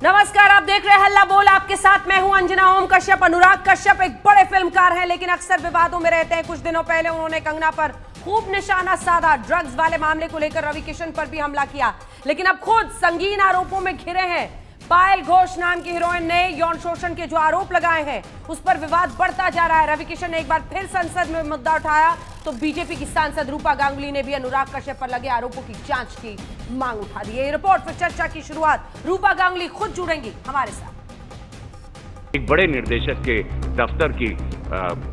नमस्कार, आप देख रहे हैं हल्ला बोल। आपके साथ मैं हूं अंजना ओम कश्यप। अनुराग कश्यप एक बड़े फिल्मकार हैं, लेकिन अक्सर विवादों में रहते हैं। कुछ दिनों पहले उन्होंने कंगना पर खूब निशाना साधा। ड्रग्स वाले मामले को लेकर रवि किशन पर भी हमला किया, लेकिन अब खुद संगीन आरोपों में घिरे हैं। पायल घोष नाम की हीरोइन ने यौन शोषण के जो आरोप लगाए हैं, उस पर विवाद बढ़ता जा रहा है। रवि किशन ने एक बार फिर संसद में मुद्दा उठाया तो बीजेपी की सांसद रूपा गांगुली ने भी अनुराग कश्यप पर लगे आरोपों की जांच की मांग उठा दी है। ये रिपोर्ट फिर चर्चा की शुरुआत रूपा गांगुली खुद जुड़ेंगी हमारे साथ। एक बड़े निर्देशक के दफ्तर की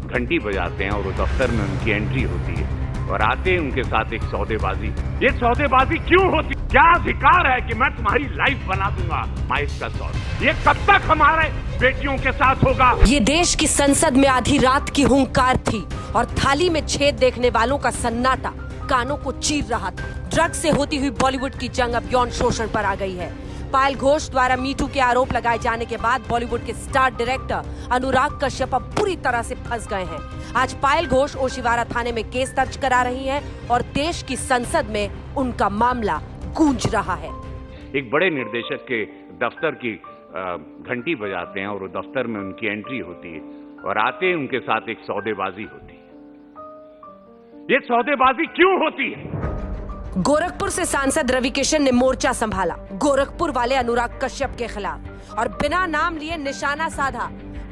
घंटी बजाते हैं और वो दफ्तर में उनकी एंट्री होती है और आते हैं उनके साथ एक सौदेबाजी। ये सौदेबाजी क्यों होती? क्या अधिकार है कि मैं तुम्हारी लाइफ बना दूंगा? माइस का सौदा ये कब तक हमारे बेटियों के साथ होगा? ये देश की संसद में आधी रात की हुंकार थी और थाली में छेद देखने वालों का सन्नाटा कानों को चीर रहा था। ड्रग्स से होती हुई बॉलीवुड की जंग अब यौन शोषण पर आ गई है। पायल घोष द्वारा मीटू के आरोप लगाए जाने के बाद बॉलीवुड के स्टार डायरेक्टर अनुराग कश्यप अब पूरी तरह से फंस गए हैं। आज पायल घोष ओशिवारा थाने में केस दर्ज करा रही हैं और देश की संसद में उनका मामला गूंज रहा है। एक बड़े निर्देशक के दफ्तर की घंटी बजाते हैं और वो दफ्तर में उनकी एंट्री होती है और आते हैं उनके साथ एक सौदेबाजी होती है। ये सौदेबाजी क्यों होती है? गोरखपुर से सांसद रवि किशन ने मोर्चा संभाला गोरखपुर वाले अनुराग कश्यप के खिलाफ और बिना नाम लिए निशाना साधा।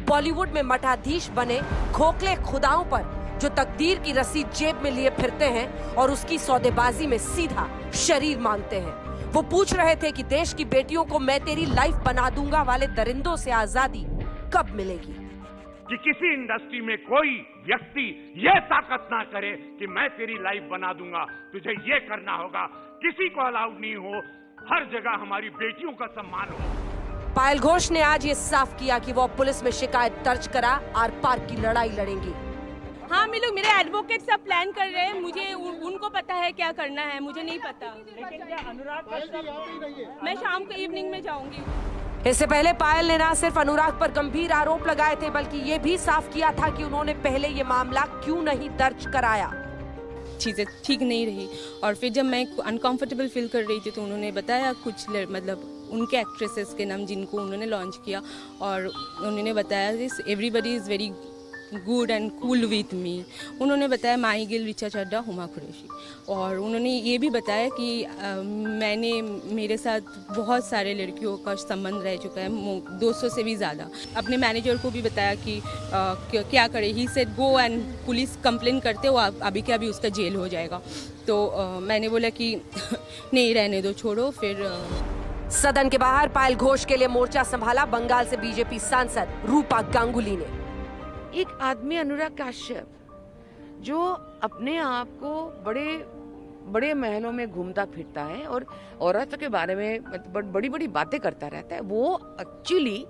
बॉलीवुड में मठाधीश बने खोखले खुदाओं पर जो तकदीर की रसीद जेब में लिए फिरते हैं और उसकी सौदेबाजी में सीधा शरीर मांगते हैं। वो पूछ रहे थे कि देश की बेटियों को मैं तेरी लाइफ बना दूंगा वाले दरिंदों से आजादी कब मिलेगी? कि किसी इंडस्ट्री में कोई व्यक्ति ये ताकत ना करे कि मैं तेरी लाइफ बना दूंगा, तुझे ये करना होगा। किसी को अलाउड नहीं हो, हर जगह हमारी बेटियों का सम्मान हो। पायल घोष ने आज ये साफ किया कि वो पुलिस में शिकायत दर्ज करा आर पार की लड़ाई लड़ेंगी। हाँ, मेरे एडवोकेट सब प्लान कर रहे हैं। मुझे उनको पता है क्या करना है, मुझे नहीं पता। मैं शाम को इवनिंग में जाऊंगी। इससे पहले पायल ने न सिर्फ अनुराग पर गंभीर आरोप लगाए थे, बल्कि ये भी साफ किया था कि उन्होंने पहले ये मामला क्यों नहीं दर्ज कराया। चीज़ें ठीक नहीं रही और फिर जब मैं अनकंफर्टेबल फील कर रही थी तो उन्होंने बताया कुछ मतलब उनके एक्ट्रेसेस के नाम जिनको उन्होंने लॉन्च किया और उन्होंने बताया this everybody is very good and cool with me. उन्होंने बताया माही गिल, ऋचा चड्ढा, हुमा कुरैशी और उन्होंने ये भी बताया कि मैंने मेरे साथ बहुत सारे लड़कियों का संबंध रह चुका है, 200 से भी ज़्यादा। अपने मैनेजर को भी बताया कि क्या करे। He said go and police complain करते हो अभी के अभी उसका जेल हो जाएगा। तो मैंने बोला कि नहीं रहने दो, छोड़ो। फिर सदन के बाहर पायल घोष के लिए मोर्चा संभाला बंगाल से बीजेपी सांसद रूपा गांगुली ने। एक आदमी अनुराग कश्यप जो अपने आप को बड़े बड़े महलों में घूमता फिरता है और औरतों के बारे में बड़ी बड़ी बातें करता रहता है, वो एक्चुअली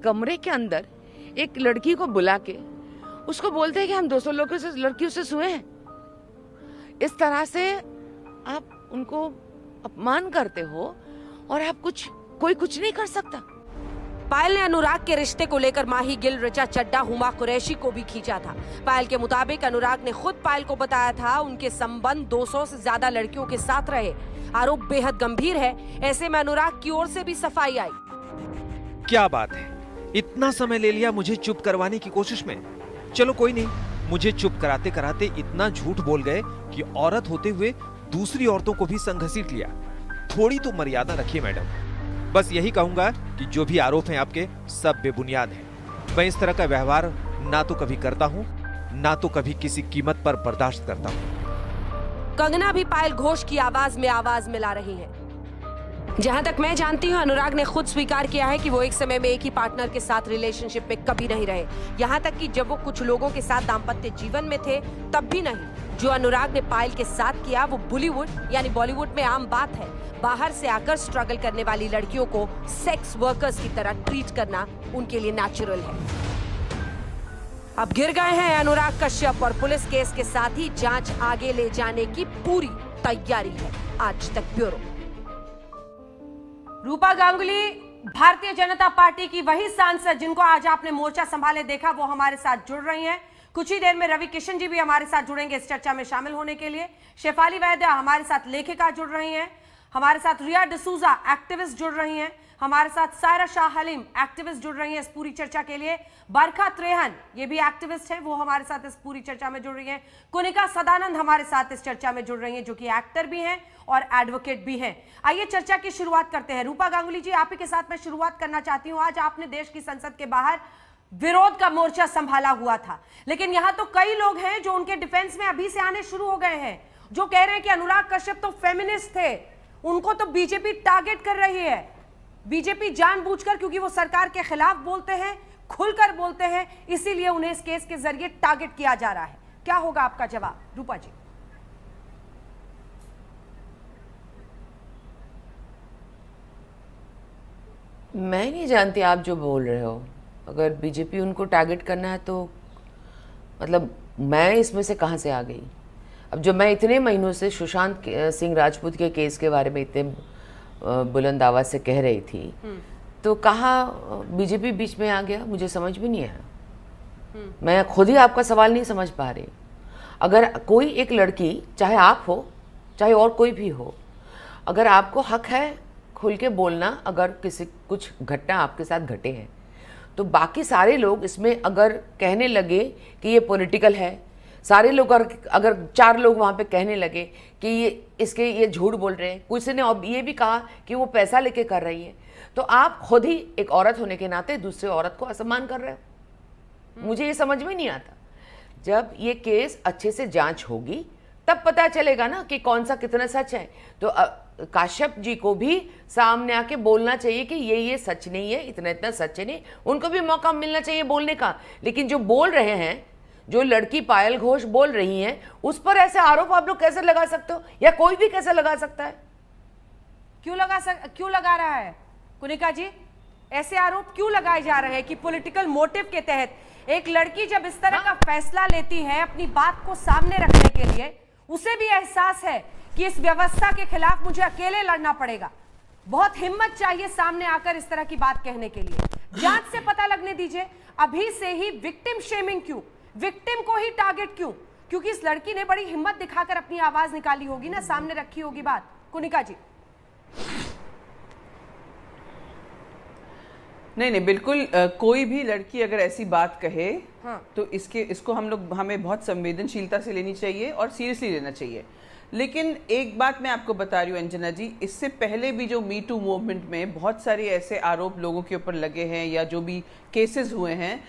कमरे के अंदर एक लड़की को बुला के उसको बोलते हैं कि हम 200 लड़कियों से सोए हैं। इस तरह से आप उनको अपमान करते हो और आप कोई कुछ नहीं कर सकता। पायल ने अनुराग के रिश्ते को लेकर माही गिल, ऋचा चड्ढा, हुमा कुरैशी को भी खींचा था। पायल के मुताबिक अनुराग ने खुद पायल को बताया था उनके संबंध 200 से ज्यादा लड़कियों के साथ रहे। आरोप बेहद गंभीर है। ऐसे में अनुराग की ओर से भी सफाई आई। क्या बात है, इतना समय ले लिया मुझे चुप करवाने की कोशिश में। चलो कोई नहीं, मुझे चुप कराते कराते इतना झूठ बोल गए कि औरत होते हुए दूसरी औरतों को भी संग घसीट लिया। थोड़ी तो मर्यादा रखिए मैडम। बस यही कहूंगा कि जो भी आरोप हैं आपके सब बेबुनियाद हैं। मैं इस तरह का व्यवहार ना तो कभी करता हूं, ना तो कभी किसी कीमत पर बर्दाश्त करता हूं। कंगना भी पायल घोष की आवाज में आवाज मिला रही हैं। जहां तक मैं जानती हूं, अनुराग ने खुद स्वीकार किया है कि वो एक समय में एक ही पार्टनर के साथ रिलेशनशिप में कभी नहीं रहे। यहां तक कि जब वो कुछ लोगों के साथ दाम्पत्य जीवन में थे तब भी नहीं। जो अनुराग ने पायल के साथ किया वो बॉलीवुड यानी बॉलीवुड में आम बात है। बाहर से आकर स्ट्रगल करने वाली लड़कियों को सेक्स वर्कर्स की तरह ट्रीट करना उनके लिए नेचुरल है। अब गिर गए हैं अनुराग कश्यप और पुलिस केस के साथ ही जांच आगे ले जाने की पूरी तैयारी है। आज तक ब्यूरो। रूपा गांगुली भारतीय जनता पार्टी की वही सांसद जिनको आज आपने मोर्चा संभाले देखा, वो हमारे साथ जुड़ रही हैं। कुछ ही देर में रवि किशन जी भी हमारे साथ जुड़ेंगे इस चर्चा में शामिल होने के लिए। शेफाली वैद्य हमारे साथ लेखिका जुड़ रही हैं। हमारे साथ रिया डिसूजा एक्टिविस्ट जुड़ रही हैं, हमारे साथ सायरा शाह हलीम एक्टिविस्ट जुड़ रही हैं इस पूरी चर्चा के लिए। बरखा त्रेहन ये भी एक्टिविस्ट हैं, वो हमारे साथ इस पूरी चर्चा में जुड़ रही हैं। कुनिका सदानंद हमारे साथ इस चर्चा में जुड़ रही हैं, जो कि एक्टर भी हैं और एडवोकेट भी हैं। आइए चर्चा की शुरुआत करते हैं। रूपा गांगुली जी, आप ही के साथ मैं शुरुआत करना चाहती हूं। आज आपने देश की संसद के बाहर विरोध का मोर्चा संभाला हुआ था, लेकिन यहां तो कई लोग हैं जो उनके डिफेंस में अभी से आने शुरू हो गए हैं, जो कह रहे हैं कि अनुराग कश्यप तो फेमिनिस्ट थे, उनको तो बीजेपी टारगेट कर रही है। बीजेपी जानबूझकर, क्योंकि वो सरकार के खिलाफ बोलते हैं, खुलकर बोलते हैं, इसीलिए उन्हें इस केस के जरिए टारगेट किया जा रहा है। क्या होगा आपका जवाब, रूपा जी? मैं नहीं जानती आप जो बोल रहे हो। अगर बीजेपी उनको टारगेट करना है तो मतलब मैं इसमें से कहाँ से आ गई? अब जो मैं इतने महीनों से सुशांत सिंह राजपूत के केस के बारे में इतने बुलंद आवाज से कह रही थी, तो कहाँ बीजेपी बीच में आ गया, मुझे समझ भी नहीं आया। मैं खुद ही आपका सवाल नहीं समझ पा रही। अगर कोई एक लड़की, चाहे आप हो चाहे और कोई भी हो, अगर आपको हक है खुल के बोलना, अगर किसी कुछ घटना आपके साथ घटे हैं, तो बाकी सारे लोग इसमें अगर कहने लगे कि ये पॉलिटिकल है, सारे लोग अगर 4 लोग वहाँ पे कहने लगे कि ये झूठ बोल रहे हैं, किसी ने ये भी कहा कि वो पैसा लेके कर रही है, तो आप खुद ही एक औरत होने के नाते दूसरे औरत को असम्मान कर रहे हो। मुझे ये समझ में नहीं आता। जब ये केस अच्छे से जांच होगी तब पता चलेगा ना कि कौन सा कितना सच है। तो काश्यप जी को भी सामने आके बोलना चाहिए कि ये सच नहीं है, इतना इतना सच नहीं, उनको भी मौका मिलना चाहिए बोलने का। लेकिन जो बोल रहे हैं, जो लड़की पायल घोष बोल रही हैं, उस पर ऐसे आरोप आप लोग कैसे लगा सकते हो, या कोई भी कैसे लगा सकता है? क्यों लगा रहा है कुनिका जी? ऐसे आरोप क्यों लगाए जा रहे हैं कि पॉलिटिकल मोटिव के तहत एक लड़की जब इस तरह का फैसला लेती है अपनी बात को सामने रखने के लिए, उसे भी एहसास है कि इस व्यवस्था के खिलाफ मुझे अकेले लड़ना पड़ेगा। बहुत हिम्मत चाहिए सामने आकर इस तरह की बात कहने के लिए। जांच से पता लगने दीजिए। अभी से ही विक्टिम शेमिंग क्यों, विक्टिम को ही टारगेट क्यों? क्योंकि इस लड़की ने बड़ी हिम्मत दिखाकर अपनी आवाज निकाली होगी ना, सामने रखी होगी बात। कुनिका जी। नहीं, बिल्कुल कोई भी लड़की अगर ऐसी बात कहे, हाँ। तो इसको हमें बहुत संवेदनशीलता से लेनी चाहिए और सीरियसली लेना चाहिए। लेकिन एक बात मैं आपको बता रही हूँ अंजना जी, इससे पहले भी जो मी टू मूवमेंट में बहुत सारे ऐसे आरोप लोगों के ऊपर लगे हैं या जो भी केसेस हुए हैं,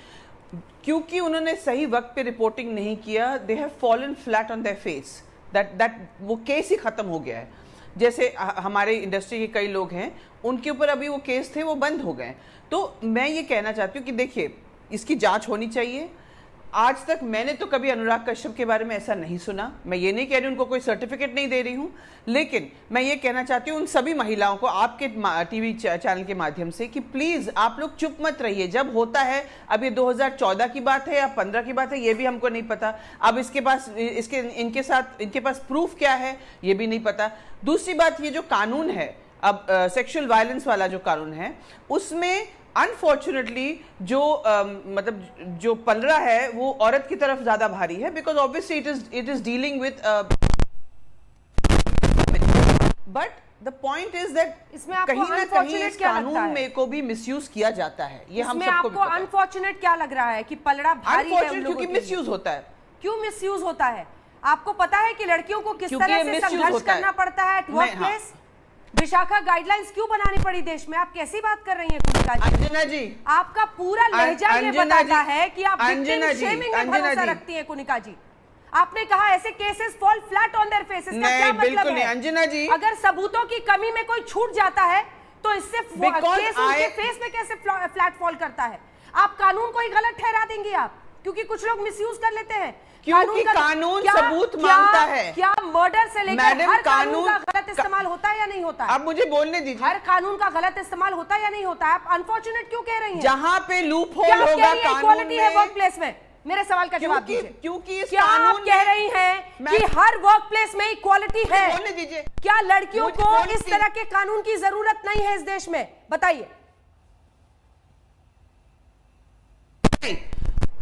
क्योंकि उन्होंने सही वक्त पे रिपोर्टिंग नहीं किया, they have fallen flat on their face, that वो केस ही खत्म हो गया है। जैसे हमारे इंडस्ट्री के कई लोग हैं, उनके ऊपर अभी वो केस थे, वो बंद हो गए। तो मैं ये कहना चाहती हूँ कि देखिए, इसकी जांच होनी चाहिए। आज तक मैंने तो कभी अनुराग कश्यप के बारे में ऐसा नहीं सुना। मैं ये नहीं कह रही उनको कोई सर्टिफिकेट नहीं दे रही हूँ, लेकिन मैं ये कहना चाहती हूँ उन सभी महिलाओं को आपके टीवी चैनल के माध्यम से कि प्लीज आप लोग चुप मत रहिए। जब होता है, अब ये 2014 की बात है या 15 की बात है, ये भी हमको नहीं पता। अब इनके पास प्रूफ क्या है, ये भी नहीं पता। दूसरी बात, ये जो कानून है, अब सेक्सुअल वायलेंस वाला जो कानून है, उसमें अनफॉर्चुनेटली मतलब जो पलड़ा है वो औरत की तरफ ज्यादा भारी है, because obviously it is dealing with, but the point is that कहीं ना कहीं इस कानून में को भी मिसयूज किया जाता है। ये हम सबको आपको अनफॉर्चुनेट क्या लग रहा है कि पलड़ा भारी है? क्योंकि मिसयूज होता है। क्यों मिसयूज होता है? आपको पता है कि लड़कियों को किस तरह से संघर्ष करना पड़ता है at work place? Vishakha guidelines क्यों बनानी पड़ी देश में? आप कैसी बात कर रही हैं कुनिका जी? अंजना जी, आपका पूरा लहजा ये बताता है कि आप विक्टिम शेमिंग में भरोसा रखती हैं कुनिका जी। आपने कहा ऐसे cases fall flat on their faces, इसका क्या मतलब है? अंजना जी, अगर सबूतों की कमी में कोई छूट जाता है तो इससे केस उनके फेस में कैसे फ्लैट फॉल करता है? आप कानून को ही गलत ठहरा देंगी आप, क्योंकि कुछ लोग मिसयूज कर लेते हैं। क्योंकि कानून सबूत मांगता है। क्या मर्डर से लेकर हर कानून का गलत इस्तेमाल होता है या नहीं होता है? आप मुझे बोलने दीजिए। हर कानून का गलत इस्तेमाल होता है या नहीं होता है? आप अनफॉर्चुनेट क्यों कह रही हैं? जहां पे लूप होल होगा कानून में, है वर्क प्लेस में, मेरे सवाल का जवाब दीजिए। क्योंकि इस क्या आप कह रही हैं कि हर वर्क प्लेस में इक्वालिटी है? बोलने दीजिए। क्या लड़कियों को इस तरह के कानून की जरूरत नहीं है इस देश में? बताइए।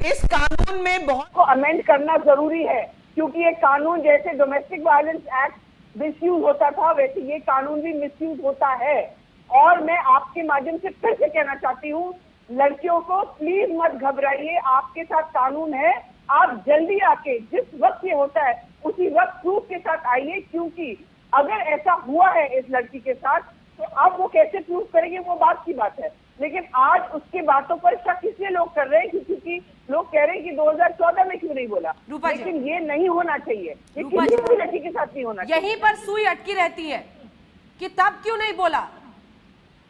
इस कानून में बहुत को अमेंड करना जरूरी है, क्योंकि ये कानून जैसे डोमेस्टिक वायलेंस एक्ट मिसयूज होता था वैसे ये कानून भी मिसयूज होता है। और मैं आपके माध्यम से फिर से कहना चाहती हूँ, लड़कियों को प्लीज मत घबराइए, आपके साथ कानून है, आप जल्दी आके जिस वक्त ये होता है उसी वक्त प्रूफ के साथ आइए, क्योंकि अगर ऐसा हुआ है इस लड़की के साथ तो अब वो कैसे प्रूव करेंगे वो बात की बात है। लेकिन आज उसके बातों पर शक इसलिए लोग कर रहे हैं क्योंकि लोग कह रहे हैं कि 2014 में क्यों नहीं बोला, रूपा जी। लेकिन ये नहीं होना चाहिए, ये रूपा किसी जी। भी लड़की के साथ नहीं होना चाहिए। यहीं पर सुई अटकी रहती है कि तब क्यों नहीं बोला,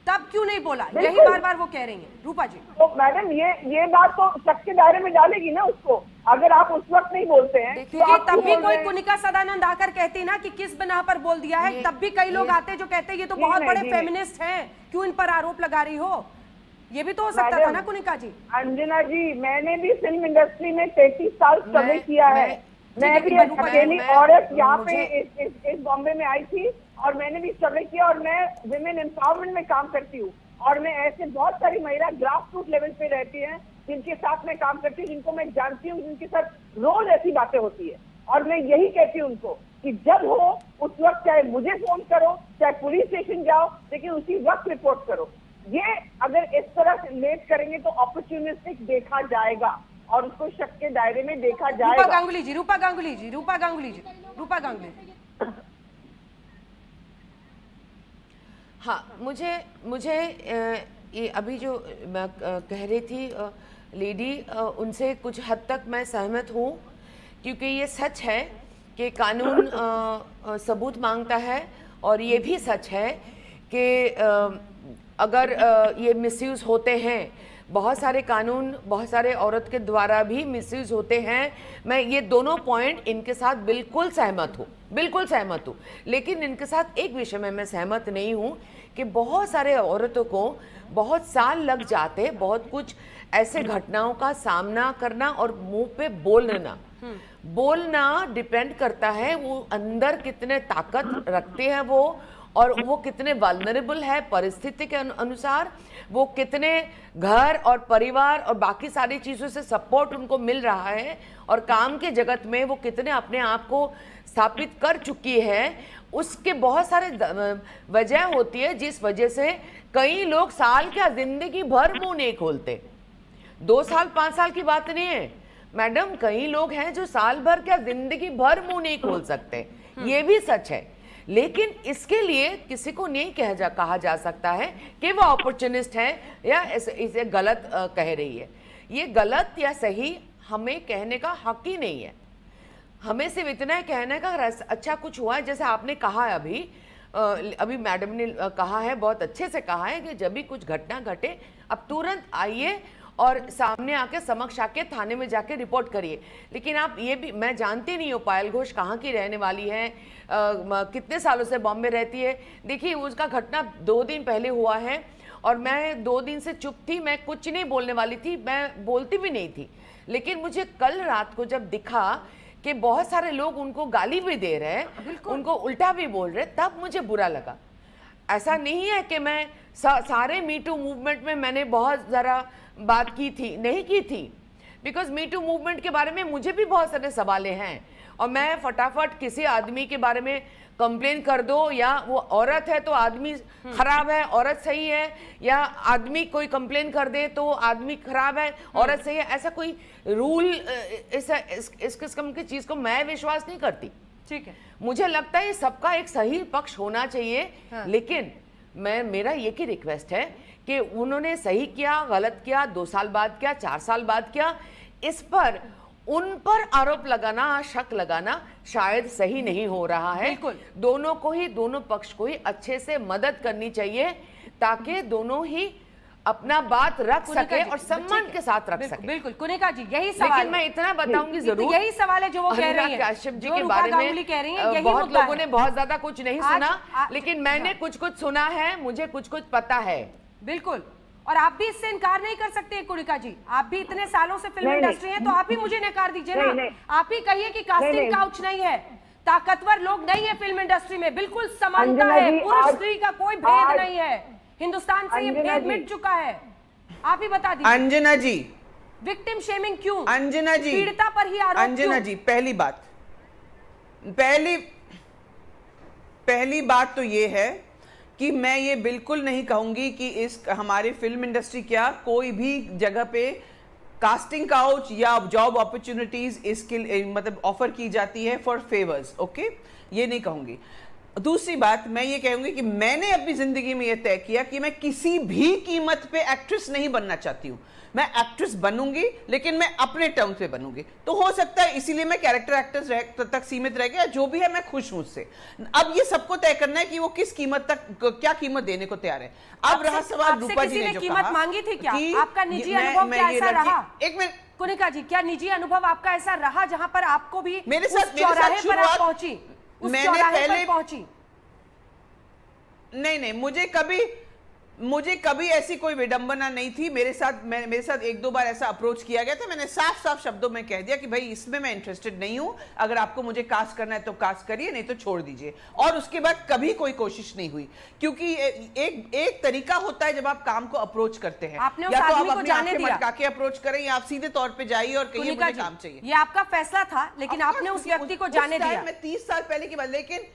तब क्यों नहीं बोला, यही बिल्कुल। बार बार वो कह रही हैं रूपा जी। तो मैडम ये बात तो शक के दायरे में डालेगी ना उसको, अगर आप उस वक्त नहीं बोलते हैं तो क्योंकि आप तब क्यों भी बोल कोई रहे हैं? कुनिका सदानंद आकर कहती ना कि किस बिना पर बोल दिया है, तब भी कई लोग आते जो कहते ये तो नहीं, बहुत नहीं, बड़े नहीं, फेमिनिस्ट हैं, क्यों इन पर आरोप लगा रही हो, ये भी तो हो सकता था मैडम, ना कुनिका जी। अंजना जी, मैंने भी फिल्म इंडस्ट्री में 33 साल स्ट्रगल किया है। मैं ठीक भी है, एक रूपा जी, अकेली मैं- औरत यहाँ पे मुझे- इस बॉम्बे में आई थी और मैंने भी स्ट्रगल किया और मैं विमेन एम्पावरमेंट में काम करती हूँ और मैं ऐसे बहुत सारी महिला ग्रास रूट लेवल पे रहती हैं जिनके साथ मैं काम करती हूँ, जिनको मैं जानती हूँ, जिनके साथ रोज ऐसी बातें होती है। और मैं यही कहती हूँ उनको कि जब हो उस वक्त चाहे मुझे फोन करो, चाहे पुलिस स्टेशन जाओ, लेकिन उसी वक्त रिपोर्ट करो। ये अगर इस तरह से लेट करेंगे तो अपॉर्चुनिस्टिक देखा जाएगा और उसको शक के दायरे में देखा रूपा जाएगा। गांगुली जी, रूपा गांगुली जी, रूपा गांगुली जी, रूपा गांगुली जी। हाँ, मुझे ये अभी जो मैं कह रही थी लेडी, उनसे कुछ हद तक मैं सहमत हूँ, क्योंकि ये सच है कि कानून सबूत मांगता है और ये भी सच है कि अगर ये मिसयूज़ होते हैं, बहुत सारे कानून बहुत सारे औरत के द्वारा भी मिसयूज़ होते हैं। मैं ये दोनों पॉइंट इनके साथ बिल्कुल सहमत हूँ, बिल्कुल सहमत हूँ। लेकिन इनके साथ एक विषय में मैं सहमत नहीं हूँ कि बहुत सारे औरतों को बहुत साल लग जाते, बहुत कुछ ऐसे घटनाओं का सामना करना और मुंह पे बोलना डिपेंड करता है वो अंदर कितने ताकत रखते हैं वो, और वो कितने वल्नरेबल है परिस्थिति के अनुसार, वो कितने घर और परिवार और बाकी सारी चीज़ों से सपोर्ट उनको मिल रहा है, और काम के जगत में वो कितने अपने आप को स्थापित कर चुकी है। उसके बहुत सारे वजह होती है जिस वजह से कई लोग साल क्या जिंदगी भर मुंह नहीं खोलते। 2 साल 5 साल की बात नहीं है मैडम, कई लोग हैं जो साल भर क्या जिंदगी भर मुंह नहीं खोल सकते, ये भी सच है। लेकिन इसके लिए किसी को नहीं कहा जा सकता है कि वो अपॉर्चुनिस्ट है या इसे गलत कह रही है। ये गलत या सही हमें कहने का हक ही नहीं है। हमें सिर्फ इतना ही कहने का अच्छा कुछ हुआ है, जैसे आपने कहा है अभी मैडम ने कहा है, बहुत अच्छे से कहा है कि जब भी कुछ घटना घटे अब तुरंत आइए और सामने आके समक्ष आके थाने में जाके रिपोर्ट करिए। लेकिन आप ये भी, मैं जानती नहीं हूँ पायल घोष कहाँ की रहने वाली है, कितने सालों से बॉम्बे रहती है। देखिए उसका घटना 2 दिन पहले हुआ है और मैं 2 दिन से चुप थी, मैं कुछ नहीं बोलने वाली थी, मैं बोलती भी नहीं थी। लेकिन मुझे कल रात को जब दिखा कि बहुत सारे लोग उनको गाली भी दे रहे हैं, उनको उल्टा भी बोल रहे, तब मुझे बुरा लगा। ऐसा नहीं है कि मैं सारे मी टू मूवमेंट में मैंने बहुत ज़रा बात की थी, नहीं की थी, बिकॉज मी टू मूवमेंट के बारे में मुझे भी बहुत सारे सवालें हैं और मैं फटाफट किसी आदमी के बारे में कंप्लेन कर दो, या वो औरत है तो आदमी खराब है, औरत सही है, या आदमी कोई कंप्लेन कर दे तो आदमी खराब है, औरत सही है, ऐसा कोई रूल इस किस्म की चीज को मैं विश्वास नहीं करती। ठीक है, मुझे लगता है सबका एक सही पक्ष होना चाहिए। लेकिन मेरा ये की रिक्वेस्ट है कि उन्होंने सही किया, गलत किया, 2 साल बाद किया, 4 साल बाद किया, इस पर उन पर आरोप लगाना, शक लगाना शायद सही नहीं हो रहा है। बिल्कुल। दोनों पक्ष को ही अच्छे से मदद करनी चाहिए ताकि दोनों ही अपना बात रख सके और सम्मान के साथ रख सके। बिल्कुल कुनिका जी, यही सवाल लेकिन मैं इतना बताऊंगी जरूर, यही सवाल है जो वो कह रही अनुराग हैं, कश्यप जी जो के रूपा बारे गांगुली कह रही हैं, में यही बहुत मुद्दा लोगों है। ने बहुत ज्यादा कुछ नहीं सुना, लेकिन मैंने कुछ सुना है, मुझे कुछ पता है। बिल्कुल, और आप भी इससे इनकार नहीं कर सकते कुनिका जी, आप भी इतने सालों से फिल्म नहीं, इंडस्ट्री है, तो आप ही मुझे नकार दीजिए ना। नहीं। आप ही कहिए कि कास्टिंग नहीं। काउच नहीं है, ताकतवर लोग नहीं है फिल्म इंडस्ट्री में, बिल्कुल समानता अंजना है, जी, पुरुष आज- स्त्री का कोई भेद आज- नहीं है, हिंदुस्तान से ये अंजना भेद जी। मिट चुका है। आप ही बता दीजिए, अंजना जी, विक्टिम शेमिंग क्यों, अंजना जी, पीड़िता पर ही आरोप अंजना क्यों? जी, पहली पहली बात तो ये है कि मैं ये बिल्कुल नहीं कहूंगी कि इस हमारे फिल्म इंडस्ट्री क्या कोई भी जगह पे कास्टिंग काउच या जॉब अपॉर्चुनिटीज इसके मतलब ऑफर की जाती है फॉर फेवर्स, ओके, ये नहीं कहूंगी। दूसरी बात मैं ये कहूंगी कि मैंने अपनी जिंदगी में ये तय किया कि मैं किसी भी कीमत पे एक्ट्रेस नहीं बनना चाहती हूं। मैं एक्ट्रेस बनूंगी लेकिन मैं अपने टर्म पे बनूंगी। तो हो सकता है इसीलिए मैं कैरेक्टर एक्ट्रेस तक सीमित रह गया, जो भी है मैं खुश हूं उससे। अब ये सबको तय करना है कि वो किस कीमत तक क्या कीमत देने को तैयार है। अब रहा सवाल रूपा जी ने जो कीमत कहा मांगी थी क्या? कि आपका निजी अनुभव क्या ऐसा रहा? एक मिनट कुनिका जी, क्या निजी अनुभव आपका ऐसा रहा जहां पर आपको भी मेरे उस साथ चौराहे पर आप पहुंची, उस मैंने चौराहे पहले पर पहुंची? नहीं, मुझे कभी ऐसी कोई विडंबना नहीं थी। मेरे साथ एक दो बार ऐसा अप्रोच किया गया था। मैंने साफ साफ शब्दों में कह दिया कि भाई इसमें मैं इंटरेस्टेड नहीं हूं, अगर आपको मुझे कास्ट करना है तो कास्ट करिए, नहीं तो छोड़ दीजिए। और उसके बाद कभी कोई कोशिश नहीं हुई, क्योंकि एक तरीका होता है जब आप काम को अप्रोच करते हैं, आपने उस या तो आदमी आप को अपनी जाने आंखें दिया। मटका के अप्रोच करें या आप सीधे तौर पे जाइए और कहिए कुनिका मुझे जी, काम चाहिए। ये आपका फैसला था, लेकिन आपने उस व्यक्ति को जाने दिया। मैं 30 साल पहले की बात, लेकिन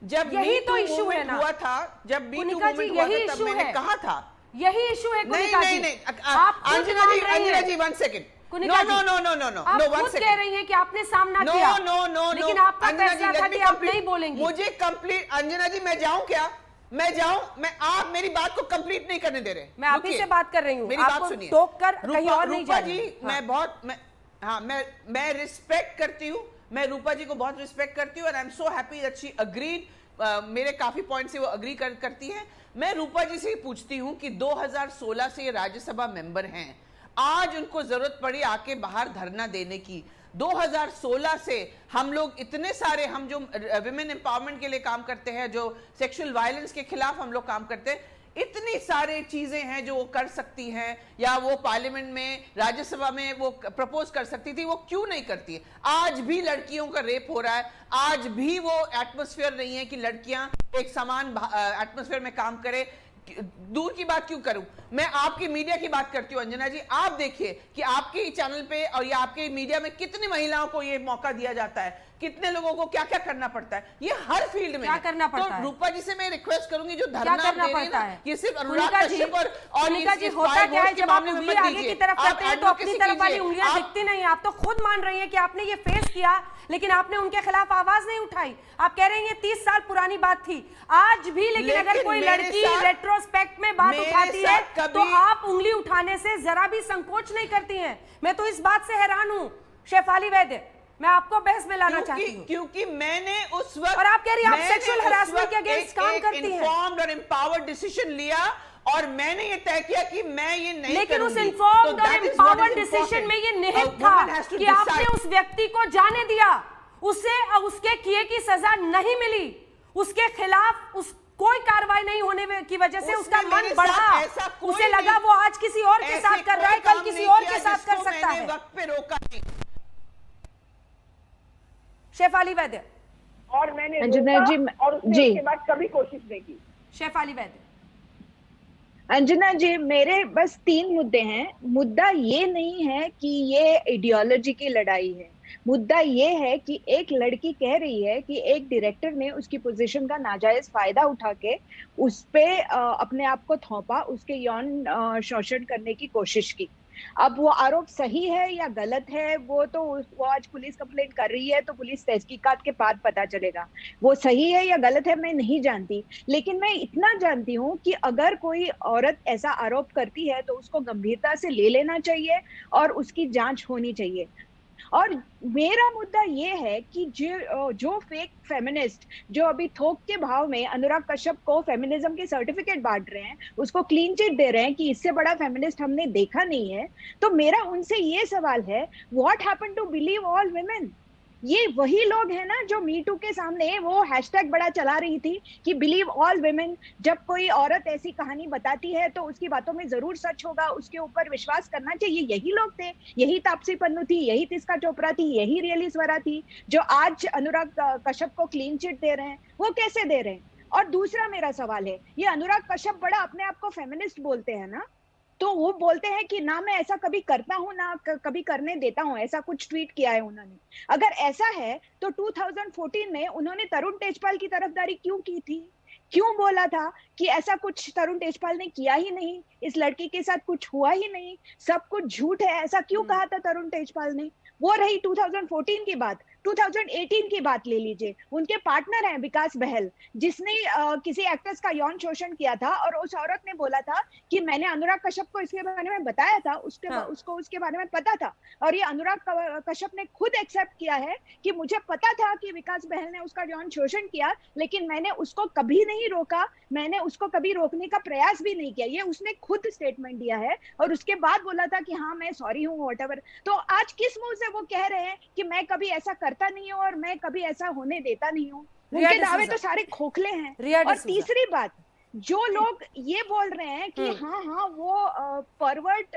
जब यही Me तो Too इशू है movement ना। हुआ था, जब Me Too कुनिका जी, movement हुआ यही था, तब issue मैंने है। कहा था यही इशू है नहीं कुनिका जी। नहीं आप खुद अंजना मान जी, रही अंजना हैं। जी 1 सेकंड। कुनिका जी, आप नो 1 खुद कह सेकंड। रही हैं कि आपने सामना नो किया, नो लेकिन आपका फैसला था कि आप नहीं बोलेंगी। मुझे कंप्लीट, अंजना जी मैं जाऊं क्या? मैं जाऊं? आप मेरी बात को कंप्लीट नहीं करने दे रहे। मैं आप ही से बात कर रही हूं, मेरी आपको बात सुनिए। टोक कर कहीं और नहीं जा रही। मैं रिस्पेक्ट करती हूँ, मैं रूपा जी को बहुत रिस्पेक्ट करती हूँ, और आई am so happy that she agreed. मेरे काफी पॉइंट से वो अग्री करती है। मैं रूपा जी से ही पूछती हूँ कि 2016 से ये राज्यसभा मेंबर हैं, आज उनको जरूरत पड़ी आके बाहर धरना देने की। 2016 से हम लोग इतने सारे, हम जो विमेन एम्पावरमेंट के लिए काम करते हैं, जो सेक्सुअल वायलेंस के खिलाफ हम लोग काम करते हैं, इतनी सारे चीजें हैं जो वो कर सकती हैं, या वो पार्लियामेंट में, राज्यसभा में वो प्रपोज कर सकती थी, वो क्यों नहीं करती है? आज भी लड़कियों का रेप हो रहा है, आज भी वो एटमॉस्फेयर नहीं है कि लड़कियां एक समान एटमॉस्फेयर में काम करे। दूर की बात क्यों करूं, मैं आपकी मीडिया की बात करती हूं। अंजना जी, आप देखिए कि आपके चैनल पे और या आपके मीडिया में कितनी महिलाओं को ये मौका दिया जाता है, कितने लोगों को क्या क्या करना पड़ता है, ये हर फील्ड में क्या करना पड़ता तो है? रूपा जी से मैं रिक्वेस्ट करूंगी, जो धरना आप दे रही है ना, ये सिर्फ अनुराग कुनिका जी, कश्यप और कुनिका जी, होता क्या है जब आप उंगली आगे की तरफ करते हैं तो अपनी तरफ वाली उंगलियां दिखती नहीं। आप तो खुद मान रही हैं कि आपने ये फेस किया, लेकिन आपने उनके खिलाफ आवाज नहीं उठाई। आप कह रही हैं 30 साल पुरानी बात थी, आज भी। लेकिन अगर कोई लड़की रेट्रोस्पेक्ट में बात उठाती है तो आप उंगली उठाने से जरा भी संकोच नहीं करती हैं। मैं तो इस बात से हैरान हूं। शेफाली वैद्य, मैं आपको बहस में लाना चाहती हूं, क्योंकि मैंने उस वक्त, और आप कह रही हैं आप सेक्सुअल हरासमेंट के अगेंस्ट काम करती हैं। इन्फॉर्म्ड और एम्पावर्ड डिसीजन लिया, और मैंने ये तय किया कि मैं ये नहीं लेकिन करूंगी। उस इन्फॉर्म्ड तो और that is what empowered is decision important. में ये A निहित woman था has to कि आपने decide. उस व्यक्ति को जाने दिया, उसे उसके किए की सजा नहीं मिली, उसके खिलाफ उस कोई कार्रवाई नहीं होने की वजह से उसका मन बढ़ा, उसे लगा वो आज किसी और के साथ कर रहा है, कल किसी और के साथ कर सकता है। वक्त पे रोका नहीं। शेफाली वैद्य, और मैंने अंजना रोका, जी, और उसने जी। उसके बाद कभी कोशिश नहीं की। शेफाली वैद्य, अंजना जी, मेरे बस 3 मुद्दे हैं। मुद्दा ये नहीं है कि ये आइडियोलॉजी की लड़ाई है। मुद्दा ये है कि एक लड़की कह रही है कि एक डायरेक्टर ने उसकी पोजीशन का नाजायज फायदा उठा के उस पे अपने आप को थोपा, उसके यौन शोषण करने की कोशिश की। अब वो आरोप सही है या गलत है, वो आज पुलिस कंप्लेंट कर रही है, तो पुलिस तहकीकात के बाद पता चलेगा वो सही है या गलत है। मैं नहीं जानती, लेकिन मैं इतना जानती हूँ कि अगर कोई औरत ऐसा आरोप करती है तो उसको गंभीरता से ले लेना चाहिए और उसकी जांच होनी चाहिए। और मेरा मुद्दा ये है कि जो फेक फेमिनिस्ट जो अभी थोक के भाव में अनुराग कश्यप को फेमिनिज्म के सर्टिफिकेट बांट रहे हैं, उसको क्लीन चिट दे रहे हैं कि इससे बड़ा फेमिनिस्ट हमने देखा नहीं है, तो मेरा उनसे ये सवाल है, what happened to believe all women? ये वही लोग हैं ना जो मी टू के सामने वो हैशटैग बड़ा चला रही थी कि बिलीव ऑल वुमेन। जब कोई औरत ऐसी कहानी बताती है तो उसकी बातों में जरूर सच होगा, उसके ऊपर विश्वास करना चाहिए। यही लोग थे, यही तापसी पन्नू थी, यही तिस्का चोपड़ा थी, यही रियली स्वरा थी, जो आज अनुराग कश्यप को क्लीन चिट दे रहे हैं। वो कैसे दे रहे हैं? और दूसरा मेरा सवाल है, ये अनुराग कश्यप बड़ा अपने आप को फेमिनिस्ट बोलते हैं ना, तो वो बोलते हैं कि ना मैं ऐसा कभी करता हूँ ना कभी करने देता हूँ, ऐसा कुछ ट्वीट किया है उन्होंने। अगर ऐसा है तो 2014 में उन्होंने तरुण तेजपाल की तरफदारी क्यों की थी? क्यों बोला था कि ऐसा कुछ तरुण तेजपाल ने किया ही नहीं, इस लड़की के साथ कुछ हुआ ही नहीं, सब कुछ झूठ है, ऐसा क्यों कहा था तरुण तेजपाल ने? वो रही 2014 की बात। 2018 की बात ले लीजिए, उनके पार्टनर हैं विकास बहल, जिसने किसी एक्ट्रेस का यौन शोषण किया था और उस औरत ने बोला था कि मैंने अनुराग कश्यप को इसके बारे में बताया था, उसको उसके बारे में पता था। और ये अनुराग कश्यप ने खुद एक्सेप्ट किया है कि मुझे पता था कि विकास बहल ने उसका यौन शोषण किया, लेकिन मैंने उसको कभी नहीं रोका, मैंने उसको कभी रोकने का प्रयास भी नहीं किया। ये उसने खुद स्टेटमेंट दिया है और उसके बाद बोला था कि हाँ मैं सॉरी हूँ व्हाटएवर। तो आज किस मुंह से वो कह रहे हैं कि मैं कभी ऐसा करता नहीं हूँ और मैं कभी ऐसा होने देता नहीं हूँ? उनके दावे तो सारे खोखले हैं। और तीसरी बात, जो लोग ये बोल रहे हैं कि हाँ वो परवर्ट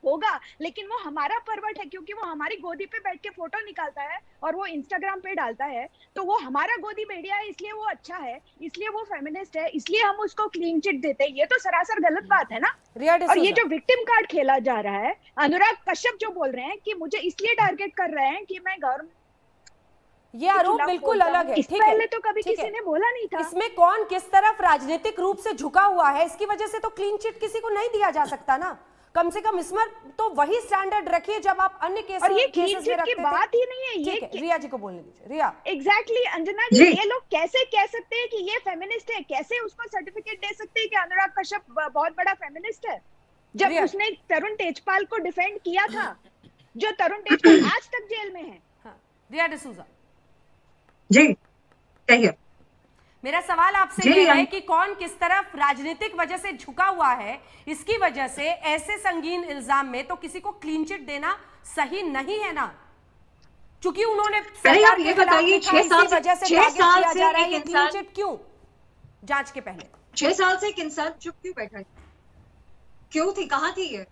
होगा, लेकिन वो हमारा परवर्ट है क्योंकि वो हमारी गोदी पे बैठ के फोटो निकालता है और वो इंस्टाग्राम पे डालता है, तो वो हमारा गोदी भेड़िया है, इसलिए वो अच्छा है, इसलिए वो फेमिनिस्ट है, इसलिए हम उसको क्लीन चिट देते हैं। ये तो सरासर गलत बात है ना। और ये जो विक्टिम कार्ड खेला जा रहा है, अनुराग कश्यप जो बोल रहे हैं कि मुझे इसलिए टारगेट कर रहे हैं कि मैं गवर्नमेंट, ये आरोप बिल्कुल अलग है। इस पहले तो कभी किसी ने बोला नहीं था। इसमें कौन किस तरफ राजनीतिक रूप से झुका हुआ है, इसकी वजह से तो क्लीन चिट किसी को नहीं दिया जा सकता ना। कम से कम इसमें तो वही स्टैंडर्ड रखिए जब आप अन्य केस और ये क्लीन चिट की बात ही नहीं है। ये रिया जी को बोलने दीजिए। रिया, एग्जैक्टली अंजना जी, ये लोग कैसे कह सकते हैं कि ये फेमिनिस्ट है? कैसे उसको सर्टिफिकेट दे सकते हैं कि अनुराग कश्यप बहुत बड़ा फेमिनिस्ट है, जब उसने तरुण तेजपाल को डिफेंड किया था, जो तरुण तेजपाल आज तक जेल में है। रिया डिसूजा जी कहिए। मेरा सवाल आपसे ये है कि कौन किस तरफ राजनीतिक वजह से झुका हुआ है, इसकी वजह से ऐसे संगीन इल्जाम में तो किसी को क्लीन चिट देना सही नहीं है ना, क्योंकि उन्होंने सरकार के खिलाफ लिखा, इसी वजह से टारगेट किया जा रहा है। ये क्लीन चिट क्यों? जांच के पहले 6 साल से एक इंसान चुप क्यों बैठा है? क्यों थी? कहाँ थी ये?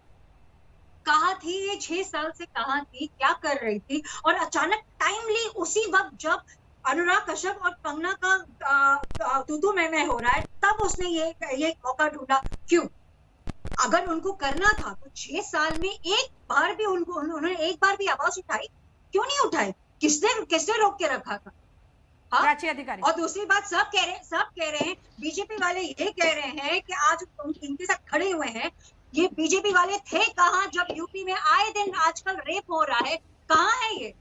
कहाँ थी ये 6 साल से? कहाँ थी? क्या कर रही थी? और अचानक टाइमली उसी वक्त जब अनुराग कश्यप और कंगना का तू मैं हो रहा है, तब उसने ये मौका ढूंढा। क्यों? अगर उनको करना था तो 6 साल में एक बार भी उन्होंने एक बार भी आवाज उठाई क्यों नहीं उठाई? किसने रोक के रखा था? अधिकारी। और दूसरी बात, सब कह रहे हैं बीजेपी वाले ये कह रहे हैं कि आज इनके साथ खड़े हुए हैं। ये बीजेपी वाले थे कहाँ जब यूपी में आए दिन आजकल रेप हो रहा है? कहाँ है ये?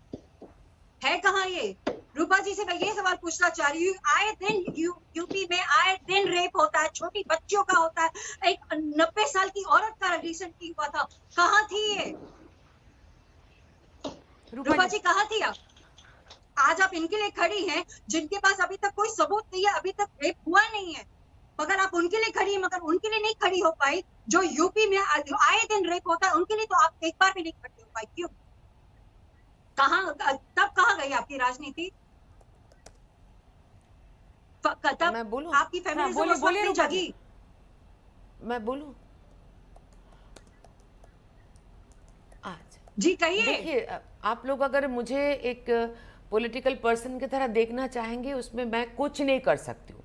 है कहाँ ये? रूपा जी से मैं ये सवाल पूछना चाह रही हूँ, आए दिन यूपी में आए दिन रेप होता है, छोटी बच्चियों का होता है, एक 90 साल की औरत का रिसेंटली हुआ था। कहाँ थी ये? रूपा जी कहाँ थी आप? आज आप इनके लिए खड़ी हैं जिनके पास अभी तक कोई सबूत नहीं है, अभी तक रेप हुआ नहीं है, मगर आप उनके लिए खड़ी है, मगर उनके लिए नहीं खड़ी हो पाई जो यूपी में आए दिन रेप होता है, उनके लिए तो आप एक बार भी नहीं खड़ी हो पाई। क्यों? तब कहाँ गई आपकी राजनीति? मैं बोलूं? आपकी फेमिनिज्म बोलिए जगी। मैं बोलूं? जी कहिए। देखिए, आप लोग अगर मुझे एक पॉलिटिकल पर्सन की तरह देखना चाहेंगे, उसमें मैं कुछ नहीं कर सकती हूँ,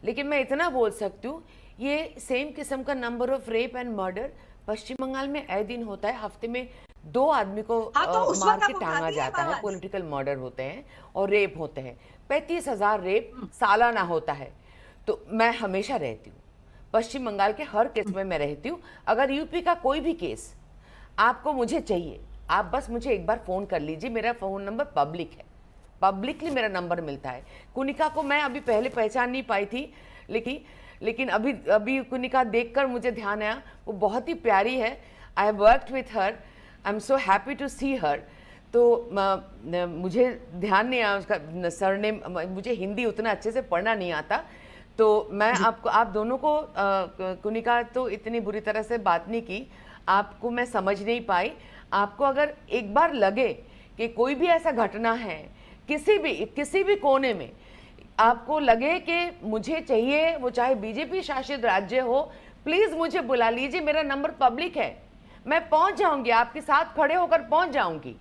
लेकिन मैं इतना बोल सकती हूँ, ये सेम किस्म का number of rape and murder Paschim Bangal में आए दिन होता है। हफ्ते में 2 आदमी को मार के टांगा जाता है, पॉलिटिकल मर्डर होते हैं और रेप होते हैं। 35,000 रेप सालाना होता है। तो मैं हमेशा रहती हूँ पश्चिम बंगाल के हर केस में मैं रहती हूँ। अगर यूपी का कोई भी केस आपको मुझे चाहिए, आप बस मुझे एक बार फ़ोन कर लीजिए। मेरा फ़ोन नंबर पब्लिक है, पब्लिकली मेरा नंबर मिलता है। कुनिका को मैं अभी पहले पहचान नहीं पाई थी, लेकिन अभी कुनिका देखकर मुझे ध्यान आया, वो बहुत ही प्यारी है। I have worked with her, I am so happy to see her. तो मुझे ध्यान नहीं आया उसका सरनेम, मुझे हिंदी उतना अच्छे से पढ़ना नहीं आता, तो मैं आप दोनों को कुनिका तो इतनी बुरी तरह से बात नहीं की, आपको मैं समझ नहीं पाई। आपको अगर एक बार लगे कि कोई भी ऐसा घटना है किसी भी कोने में, आपको लगे कि मुझे चाहिए, वो चाहे बीजेपी शासित राज्य हो, प्लीज मुझे बुला लीजिए। मेरा नंबर पब्लिक है, मैं पहुंच जाऊंगी, आपके साथ खड़े होकर पहुंच जाऊंगी।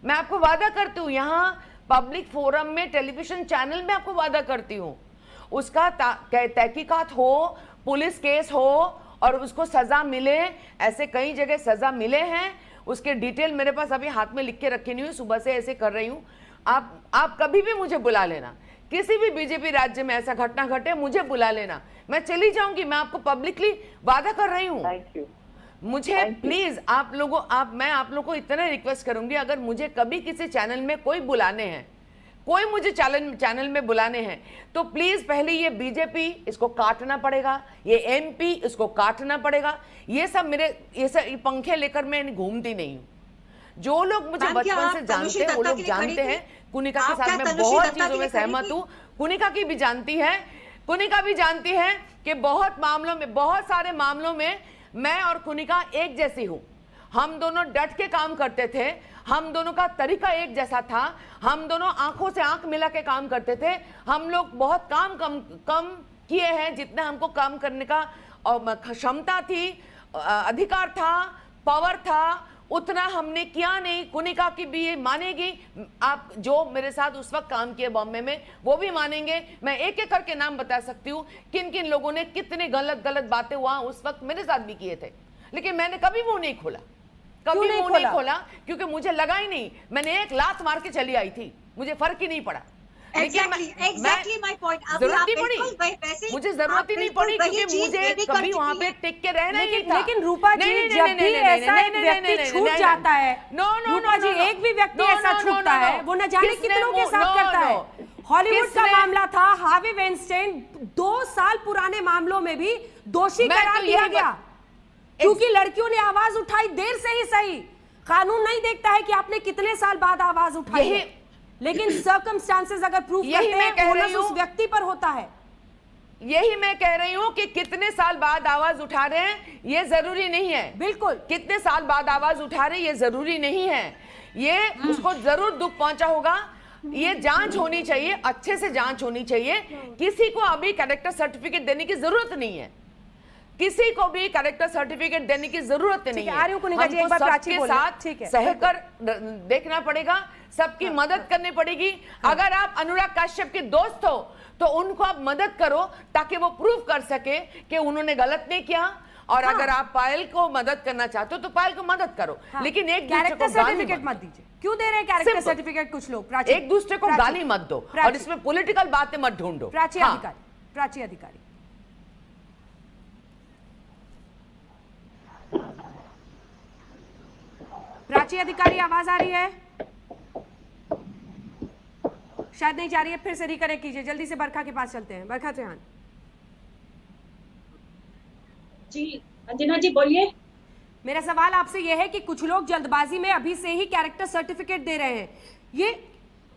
मैं आपको वादा करती हूँ, यहाँ पब्लिक फोरम में, टेलीविजन चैनल में आपको वादा करती हूँ, उसका तहकीकात हो, पुलिस केस हो और उसको सजा मिले, ऐसे कई जगह सजा मिले हैं, उसके डिटेल मेरे पास अभी हाथ में लिख के रखे नहीं हुई, सुबह से ऐसे कर रही हूँ। आप कभी भी मुझे बुला लेना, किसी भी बीजेपी राज्य में ऐसा घटना घटे मुझे बुला लेना, मैं चली जाऊंगी, मैं आपको पब्लिकली वादा कर रही हूँ। Thank you. मुझे प्लीज मैं आप लोगों को इतना रिक्वेस्ट करूंगी, अगर मुझे कभी किसी चैनल में कोई बुलाने हैं, कोई मुझे चैनल में बुलाने हैं, तो प्लीज पहले ये बीजेपी इसको काटना पड़ेगा, ये एमपी इसको काटना पड़ेगा। ये सब पंखे लेकर मैं घूमती नहीं हूँ। जो लोग मुझे बचपन से जानते हैं वो लोग जानते हैं, कुनिका के साथ मैं बहुत चीजों में सहमत हूँ। कुनिका की भी जानती है, कुनिका भी जानती है कि बहुत सारे मामलों में मैं और कुनिका एक जैसी हूँ। हम दोनों डट के काम करते थे, हम दोनों का तरीका एक जैसा था, हम दोनों आंखों से आंख मिला के काम करते थे। हम लोग बहुत काम कम किए हैं, जितना हमको काम करने का क्षमता थी, अधिकार था, पावर था, उतना हमने किया नहीं। कुनिका की भी ये मानेगी, आप जो मेरे साथ उस वक्त काम किए बॉम्बे में वो भी मानेंगे। मैं एक एक करके नाम बता सकती हूँ किन किन लोगों ने कितने गलत बातें वहां उस वक्त मेरे साथ भी किए थे, लेकिन मैंने कभी मुंह नहीं खोला, कभी मुंह नहीं खोला, क्योंकि मुझे लगा ही नहीं। मैंने एक लात मार के चली आई थी, मुझे फर्क ही नहीं पड़ा। Exactly my point. जरूरत नहीं पड़ी, मुझे जरूरत ही नहीं पड़ी, क्योंकि मुझे कभी वहां पे टिक के रहना ही था। लेकिन रूपा जी, जब भी ऐसा एक व्यक्ति छूट जाता है, रूपा जी, एक भी व्यक्ति ऐसा छूटता है, वो न जाने कितनों के साथ करता है। हॉलीवुड का मामला था, हार्वी वेनस्टाइन, 2 साल पुराने मामलों में भी दोषी करार दिया गया, क्योंकि लड़कियों ने आवाज उठाई, देर से ही सही। कानून नहीं देखता है कि आपने कितने साल बाद आवाज उठाई, लेकिन सर्कमस्टांसेस अगर प्रूफ करते हैं, ओनस उस व्यक्ति पर होता है। यही मैं कह रही हूँ कि कितने साल बाद आवाज उठा रहे हैं ये जरूरी नहीं है। बिल्कुल, कितने साल बाद आवाज उठा रहे हैं ये जरूरी नहीं है। ये उसको जरूर दुख पहुंचा होगा। ये जांच होनी चाहिए, अच्छे से जांच होनी चाहिए। किसी को अभी कैरेक्टर सर्टिफिकेट देने की जरूरत नहीं है, किसी को भी कैरेक्टर सर्टिफिकेट देने की जरूरत नहीं है। हमको सबके साथ सहकर देखना पड़ेगा, सबकी मदद करनी पड़ेगी। अगर आप अनुराग कश्यप के दोस्त हो तो उनको आप मदद करो, ताकि वो प्रूव कर सके कि उन्होंने गलत नहीं किया। और अगर आप पायल को मदद करना चाहते हो तो पायल को मदद करो, लेकिन एक दूसरे को सर्टिफिकेट मत दीजिए। क्यों दे रहे हैं कैरेक्टर सर्टिफिकेट कुछ लोग? एक दूसरे को गाली मत दो और इसमें पॉलिटिकल बातें मत ढूंढो। प्राची अधिकारी, प्राची अधिकारी, आवाज आ रही है? शायद नहीं जा रही है, फिर से रिकनेक्ट कीजिए। जल्दी से बरखा के पास चलते हैं। बरखा त्रेहान जी। अंजना जी बोलिए। मेरा सवाल आपसे यह है कि कुछ लोग जल्दबाजी में अभी से ही कैरेक्टर सर्टिफिकेट दे रहे हैं, ये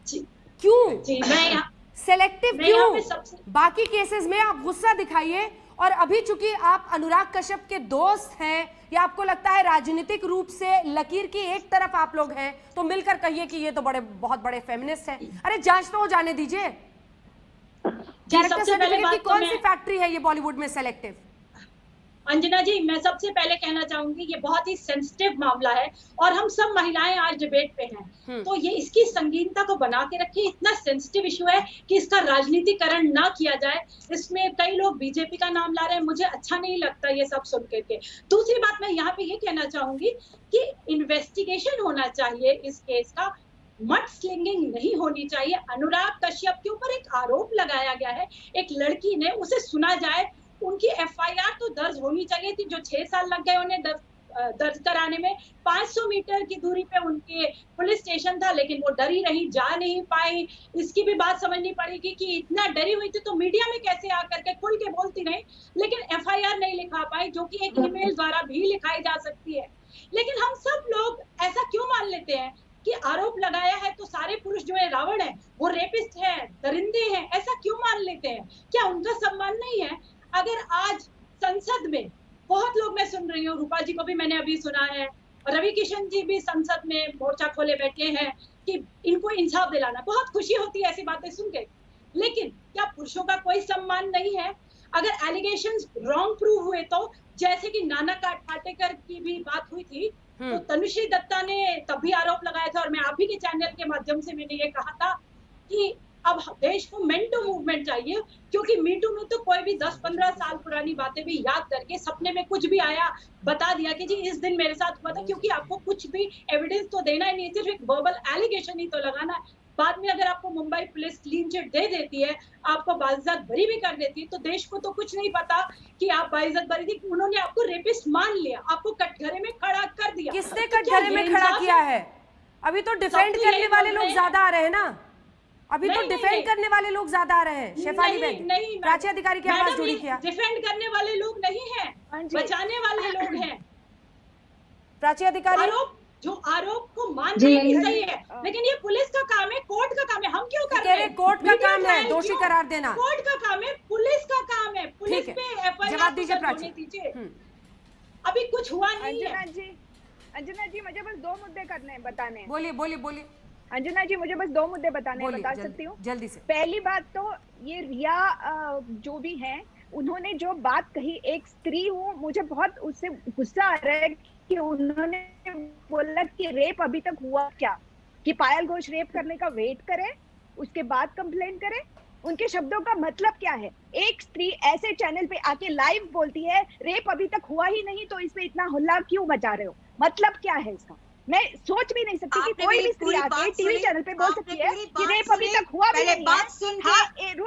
क्यों? जी, मैं सेलेक्टिव क्यों? बाकी केसेस में आप गुस्सा दिखाइए, और अभी चूंकि आप अनुराग कश्यप के दोस्त हैं, या आपको लगता है राजनीतिक रूप से लकीर की एक तरफ आप लोग हैं, तो मिलकर कहिए कि ये तो बहुत बड़े फेमिनिस्ट हैं। अरे जांच तो हो जाने दीजिए। कैरेक्टर सर्टिफिकेट की कौन सी फैक्ट्री है ये बॉलीवुड में सेलेक्टिव? अंजना जी, मैं सबसे पहले कहना चाहूंगी ये बहुत ही सेंसिटिव मामला है और हम सब महिलाएं आज डिबेट पे हैं, तो ये इसकी संगीनता को बना के रखिए। इतना सेंसिटिव इशू है कि इसका राजनीतिकरण ना किया जाए। इसमें कई लोग बीजेपी का नाम ला रहे हैं, मुझे अच्छा नहीं लगता ये सब सुन करके। दूसरी बात मैं यहाँ पे ये कहना चाहूंगी कि इन्वेस्टिगेशन होना चाहिए इस केस का, मड स्लिंगिंग नहीं होनी चाहिए। अनुराग कश्यप के ऊपर एक आरोप लगाया गया है, एक लड़की ने, उसे सुना जाए। उनकी एफआईआर तो दर्ज होनी चाहिए थी, जो 6 साल लग गए उन्हें दर्ज कराने में। 500 मीटर की दूरी पे उनके पुलिस स्टेशन था, लेकिन वो डरी रही, जा नहीं पाई। इसकी भी बात समझनी पड़ेगी कि इतना डरी हुई थी तो मीडिया में कैसे आकर के खुल के बोलती रही, लेकिन एफआईआर नहीं लिखा पाई, जो कि एक ईमेल द्वारा भी लिखाई जा सकती है। लेकिन हम सब लोग ऐसा क्यों मान लेते हैं कि आरोप लगाया है तो सारे पुरुष जो है रावण है, वो रेपिस्ट है, दरिंदे हैं? ऐसा क्यों मान लेते हैं? क्या उनका सम्मान नहीं है? अगर आज संसद में बहुत लोग, मैं सुन रही हूँ, रूपा जी को भी मैंने अभी सुना है, रवि किशन जी भी संसद में मोर्चा खोले बैठे हैं कि इनको इंसाफ दिलाना, बहुत खुशी होती है ऐसी बातें सुन के। लेकिन क्या पुरुषों का कोई सम्मान नहीं है? अगर एलिगेशंस रॉन्ग प्रूव हुए तो, जैसे कि नाना पाटेकर की भी बात हुई थी, तो तनुश्री दत्ता ने तब भी आरोप लगाया था, और मैं आप ही के चैनल के माध्यम से मैंने ये कहा था कि अब देश को मेंटो मूवमेंट चाहिए, क्योंकि मीटू में तो कोई भी 10-15 साल पुरानी बातें भी याद करके सपने में कुछ भी आया बता दिया कि जी इस दिन मेरे साथ हुआ था, क्योंकि आपको कुछ भी एविडेंस तो देना ही नहीं, सिर्फ एक वर्बल एलिगेशन ही तो लगाना है। बाद में अगर आपको मुंबई पुलिस क्लीन चिट दे देती है, आपको बाइज्जत बरी भी कर देती है, तो देश को तो कुछ नहीं पता कि आप बाइज्जत बरी थी। उन्होंने आपको रेपिस्ट मान लिया, आपको कटघरे में खड़ा कर दिया। किसने कटघरे में खड़ा किया है? अभी तो डिफेंड करने वाले लोग ज्यादा आ रहे हैं ना, अभी तो डिफेंड करने वाले लोग ज्यादा आ रहे हैं। शेफाली बेग, प्राची अधिकारी की आवाज जुड़ी किया। डिफेंड करने वाले लोग नहीं हैं, बचाने वाले लोग हैं। प्राची अधिकारी, जो आरोप को मानना ही सही है, लेकिन ये पुलिस का काम है, कोर्ट का काम है। हम क्यों कर रहे हैं? कोर्ट का काम है दोषी करार देना, कोर्ट का काम है, पुलिस का काम है। पुलिस पे एफआईआर जवाब दीजिए प्राची। अभी कुछ हुआ नहीं है। अंजना जी मुझे बस 2 मुद्दे करने हैं, बताने हैं। बोलिए बोलिए बोलिए। अंजना जी मुझे बस 2 मुद्दे बताने हैं, बता सकती हूँ जल्दी से। पहली बात तो ये रिया जो भी हैं, उन्होंने जो बात कही, एक स्त्री हूँ, मुझे बहुत उससे गुस्सा आ रहा है कि उन्होंने बोला कि रेप अभी तक हुआ क्या, कि पायल घोष रेप करने का वेट करे उसके बाद कंप्लेंट करे। उनके शब्दों का मतलब क्या है? एक स्त्री ऐसे चैनल पे आके लाइव बोलती है रेप अभी तक हुआ ही नहीं, तो इस पे इतना हुल्ला क्यों मचा रहे हो? मतलब क्या है इसका? मैं सोच भी नहीं सकती कि कोई भी स्त्री आके टीवी चैनल पे बोल सकती है कि रेप अभी तक हुआ भी नहीं है।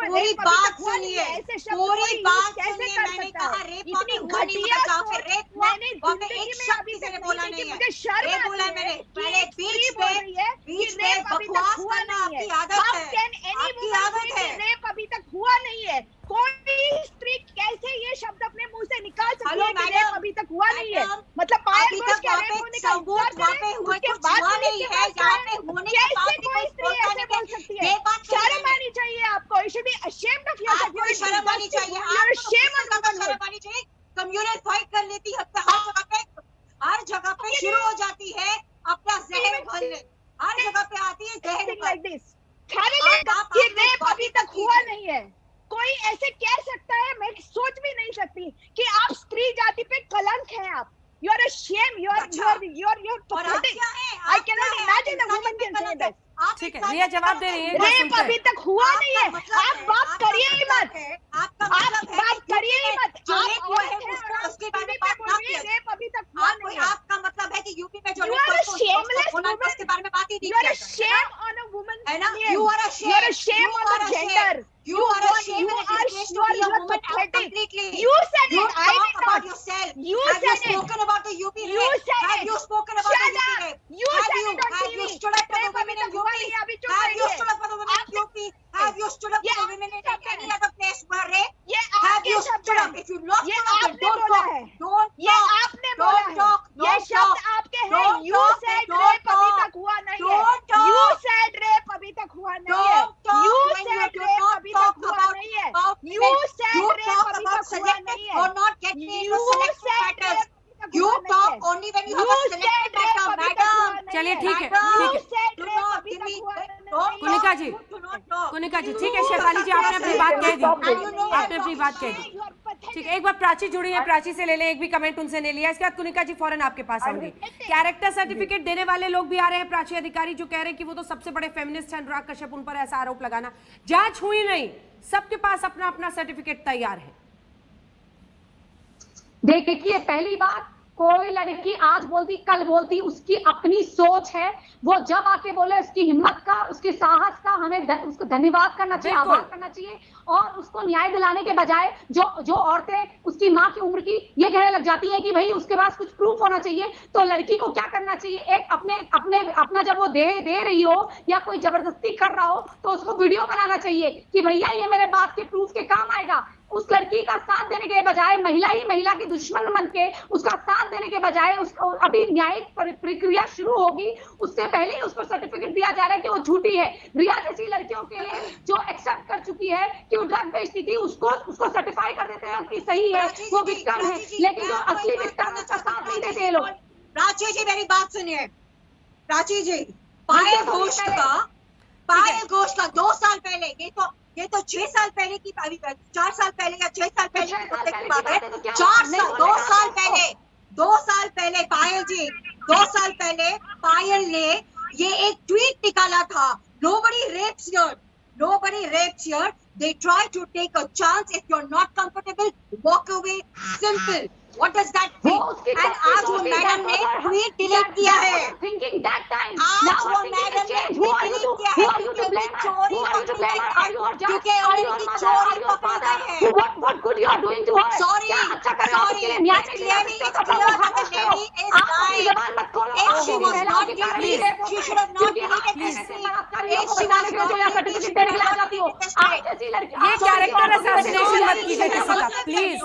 पूरी बात सुनिए, ऐसे शब्द कैसे कर सकता है? इतनी घटिया सोच मैंने जिंदगी में अभी तक नहीं देखी। मुझे शर्म आती है कि एक स्त्री बोल रही है कि रेप अभी तक हुआ नहीं है। हाउ कैन एनी वुमन से कि रेप अभी तक हुआ नहीं है? कोई स्त्री कैसे ये शब्द अपने मुंह से निकाल सकती है कि रेप अभी तक हुआ नहीं है? मतलब पायल घोष के रेप होने का इंतजार करें, उसके बाद पुलिस के पास जाए, कैसे कोई स्त्री ऐसे बोल सकती है? शर्म आनी चाहिए आपको। You should be ashamed of yourself. आपको शर्म आनी चाहिए, शर्म आनी चाहिए। कम्युनल फाइट कर लेती है हर जगह पे शुरू हो जाती है अपना जहर उगलने, हर जगह पे आती है जहर लाइक दिस। कि रेप अभी तक हुआ नहीं है, कोई ऐसे कह सकता है? मैं सोच भी नहीं सकती कि आप स्त्री जाति पे कलंक हैं। आप you are a shame, you are pathetic. I cannot imagine a woman can say this. ठीक है, रिया जवाब दे रही है। रेप अभी तक हुआ नहीं है, आप बात करिए ही मत, आप बात करिए ही मत। उसके बारे में बात ना किया। रेप अभी तक हुआ नहीं है। आपका मतलब है कि यूपी में जो shameless woman, उसके बारे में बात ही नहीं you are किया a shame on a woman, है ना? You are a shame on the gender. You are a shame and a disgrace to be a woman completely. You said it. I did about not. yourself. You have said you spoken about the UP rape? You said have it. you spoken about Shut the UP up. rape? You have said you, it on have TV. you stood up for the women in UP? Have you stood up for the women in UP? Have you stood up for the women in any other place where rape? Have you stood up? If you not stood up, then don't talk. Don't ये talk. आपने बोला Don't है। talk. ये Don't शब्द talk. आपके हैं। Don't You talk. said Don't rape अभी talk. तक हुआ नहीं है। Don't talk. You said rape अभी तक हुआ नहीं है। Don't talk You when you said do rape not अभी talk तक हुआ about नहीं है। women. You said You rape talk अभी about तक हुआ selective नहीं है। or not get me into You selective said matters. rape अभी तक You हुआ नहीं talk है। only when you You have a said selective rape matter, अभी तक हुआ madam. नहीं चलिए है। ठीक है, Madam, ठीक You है। said do rape not अभी give तक me- हुआ don't नहीं talk. है। कुनिका जी, Do not talk. कुनिका जी, ठीक है। शेफाली जी, आपने अपनी बात कह दी, आपने अपनी बात कह दी। ठीक है, एक बार प्राची जुड़ी है, प्राची से ले लें, एक भी कमेंट उनसे नहीं लिया। इसके बाद कुनिका जी फौरन आपके पास आऊंगी। कैरेक्टर सर्टिफिकेट देने वाले लोग भी आ रहे हैं। प्राची अधिकारी जो कह रहे हैं कि वो तो सबसे बड़े फेमिनिस्ट हैं, अनुराग कश्यप, उन पर ऐसा आरोप लगाना। जांच हुई नहीं, सबके पास अपना अपना सर्टिफिकेट तैयार है। देखिए, पहली बात, कोई लड़की आज बोलती कल बोलती, उसकी अपनी सोच है। वो जब आके बोले, उसकी हिम्मत का, उसके साहस का हमें उसको धन्यवाद करना चाहिए, आभार करना चाहिए। और उसको न्याय दिलाने के बजाय जो औरतें उसकी माँ की उम्र की ये कहने लग जाती हैं कि भाई उसके पास कुछ प्रूफ होना चाहिए, तो लड़की को क्या करना चाहिए? एक अपना जब वो दे रही हो या कोई जबरदस्ती कर रहा हो, तो उसको वीडियो बनाना चाहिए कि भैया ये मेरे बात के प्रूफ के काम आएगा। उस लड़की का साथ देने के बजाय, महिला ही महिला की दुश्मन बन के उसका साथ देने के बजाय, उसको अभी न्यायिक प्रक्रिया शुरू होगी, उससे पहले ही उसको सर्टिफिकेट दिया जा रहा है कि वो झूठी है। रिया जैसी लड़कियों के लिए जो एक्सेप्ट कर चुकी है कि वो ड्रग बेचती थी, उसको सर्टिफाई कर देते हैं कि सही है, वो विक्टिम है। लेकिन जो असली विक्टिम है उसका साथ नहीं देते लोग। प्राची जी, मेरी बात सुनिए। प्राची जी, पायल घोष का 2 साल पहले, ये तो 6 साल पहले की, 4 साल पहले या 6 साल पहले की बात है। 2 साल पहले पायल जी, 2 साल पहले पायल ने ये एक ट्वीट निकाला था, nobody rapes here, Nobody rapes here. They try to take a chance. If you're not comfortable, walk away. Simple. What does that mean? And आज वो मैडम ने ट्वीट डिलीट किया है। आज वो मैडम ने ट्वीट डिलीट किया है क्योंकि उनकी चोरी पकड़ी गई है, क्योंकि उनकी चोरी पकड़ी गई है। Sorry, it's clearly that the lady is lying. If she was not guilty, she should have not deleted this tweet. If she was not guilty, she should have not deleted this tweet. ये character assassination मत कीजिए किसी का, please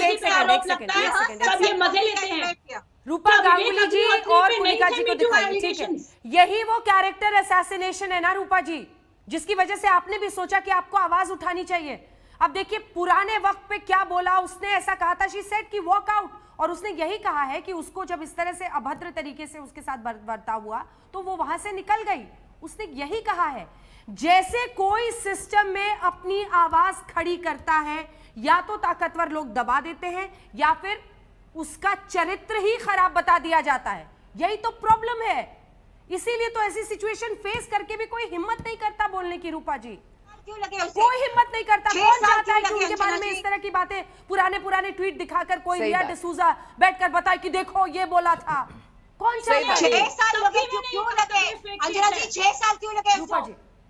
एक second सब ये मजे लेते हैं। रूपा गांगुली जी और मोनिका जी को दिखाइए, ठीक है? यही वो कैरेक्टर असैसिनेशन है ना रूपा जी, जिसकी वजह से आपने भी सोचा कि आपको आवाज उठानी चाहिए। अब देखिए पुराने वक्त पे क्या बोला उसने, ऐसा कहा था शी सेड कि वॉक आउट, और उसने यही कहा है कि उसको जब इस तरह से अभद्र तरीके से उसके साथ बर्ताव हुआ तो वो वहां से निकल गई। उसने यही कहा है। जैसे कोई सिस्टम में अपनी आवाज खड़ी करता है, या तो ताकतवर लोग दबा देते हैं या फिर उसका चरित्र ही खराब बता दिया जाता है। यही तो प्रॉब्लम है, इसीलिए तो ऐसी सिचुएशन फेस करके भी कोई हिम्मत नहीं करता बोलने की। रूपा जी कोई हिम्मत नहीं करता। कौन चाहता है कि उनके बारे में इस तरह की बातें, पुराने ट्वीट दिखाकर कोई रिया डिसूजा बैठकर बताए कि देखो ये बोला था? कौन चाहता है? 6 साल लगे, क्यों लगे अंजना जी? 6 साल क्यों लगे उसको?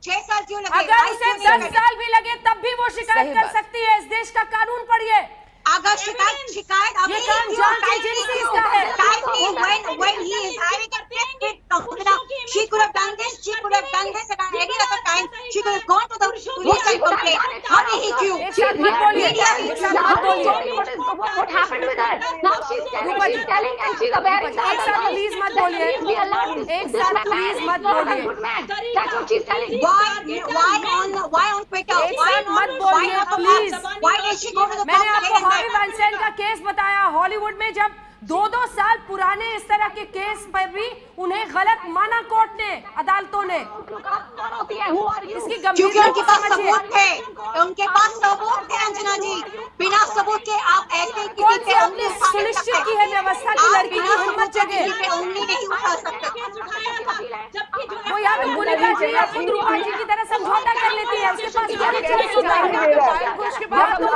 6 साल क्यों लगे? अगर उसे 10 साल भी लगे तब भी वो शिकायत कर सकती है। इस देश का कानून पढ़िए। अगर शिकायत अभी ये काम जांच एजेंसी का है। when he is having a she could have done this, she could have done this at any other time. She could have gone to the police and complained. How did he do? What happened with her? Now she's telling and she's aware. एक साथ please मत बोलिए, एक साथ please मत बोलिए। That's what she's telling. Why on Twitter? एक साथ मत बोलिए please. Why did she go to the मैंने आपको हार्वी वाइनस्टाइन का केस बताया। हॉलीवुड में जब 2-2 साल पुराने इस तरह के केस पर भी उन्हें गलत माना कोर्ट ने, अदालतों ने। इसकी क्योंकि उनके पास सबूत थे, उनके पास सबूत थे अंजना जी। बिना सबूत के आप ऐसे कौन से आपने सुनिश्चित की है व्यवस्था की लड़की की हिम्मत जगे? उंगली नहीं उठा सकता। वो या तो मोनिका जी या खुद रूपा जी की तरह समझौता कर लेती है, उसके पास सारी चीजें होता है। या तो वो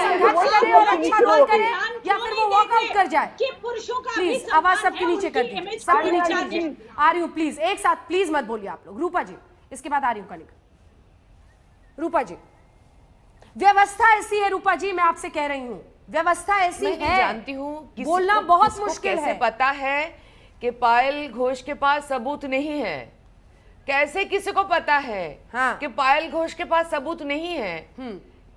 संघर्ष करे और अच्छा रोल करे, या फिर वो वॉकआउट कर जाए। प्लीज आवाज सबके नीचे कर दीजिए, सबके नीचे कीजिए। आ रही हूँ प्लीज, एक साथ प्लीज मत बोलिए आप लोग। रूपा जी इसके बाद आ रही हूँ कनिका। रूपा जी व्यवस्था ऐसी है, रूपा जी मैं आपसे कह रही हूँ व्यवस्था ऐसी है। जानती हूँ बोलना बहुत मुश्किल है। पता है कि पायल घोष के पास सबूत नहीं है। कैसे किसी को पता है कि पायल घोष के पास सबूत नहीं है?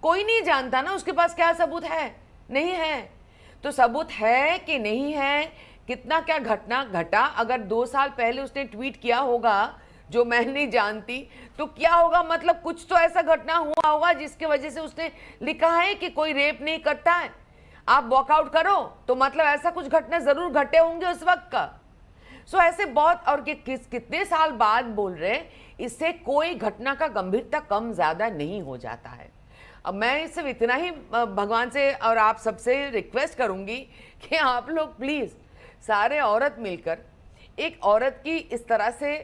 कोई नहीं जानता ना उसके पास क्या सबूत है, नहीं है। तो सबूत है कि नहीं है, कितना क्या घटना घटा। अगर 2 साल पहले उसने ट्वीट किया होगा जो मैं नहीं जानती, तो क्या होगा? मतलब कुछ तो ऐसा घटना हुआ होगा जिसके वजह से उसने लिखा है कि कोई रेप नहीं करता है, आप वॉकआउट करो। तो मतलब ऐसा कुछ घटना जरूर घटे होंगे उस वक्त का। सो ऐसे बहुत, और कितने साल बाद बोल रहे हैं, इससे कोई घटना का गंभीरता कम ज्यादा नहीं हो जाता है। अब मैं सिर्फ इतना ही भगवान से और आप सबसे रिक्वेस्ट करूंगी कि आप लोग प्लीज सारे औरत मिलकर एक औरत की इस तरह से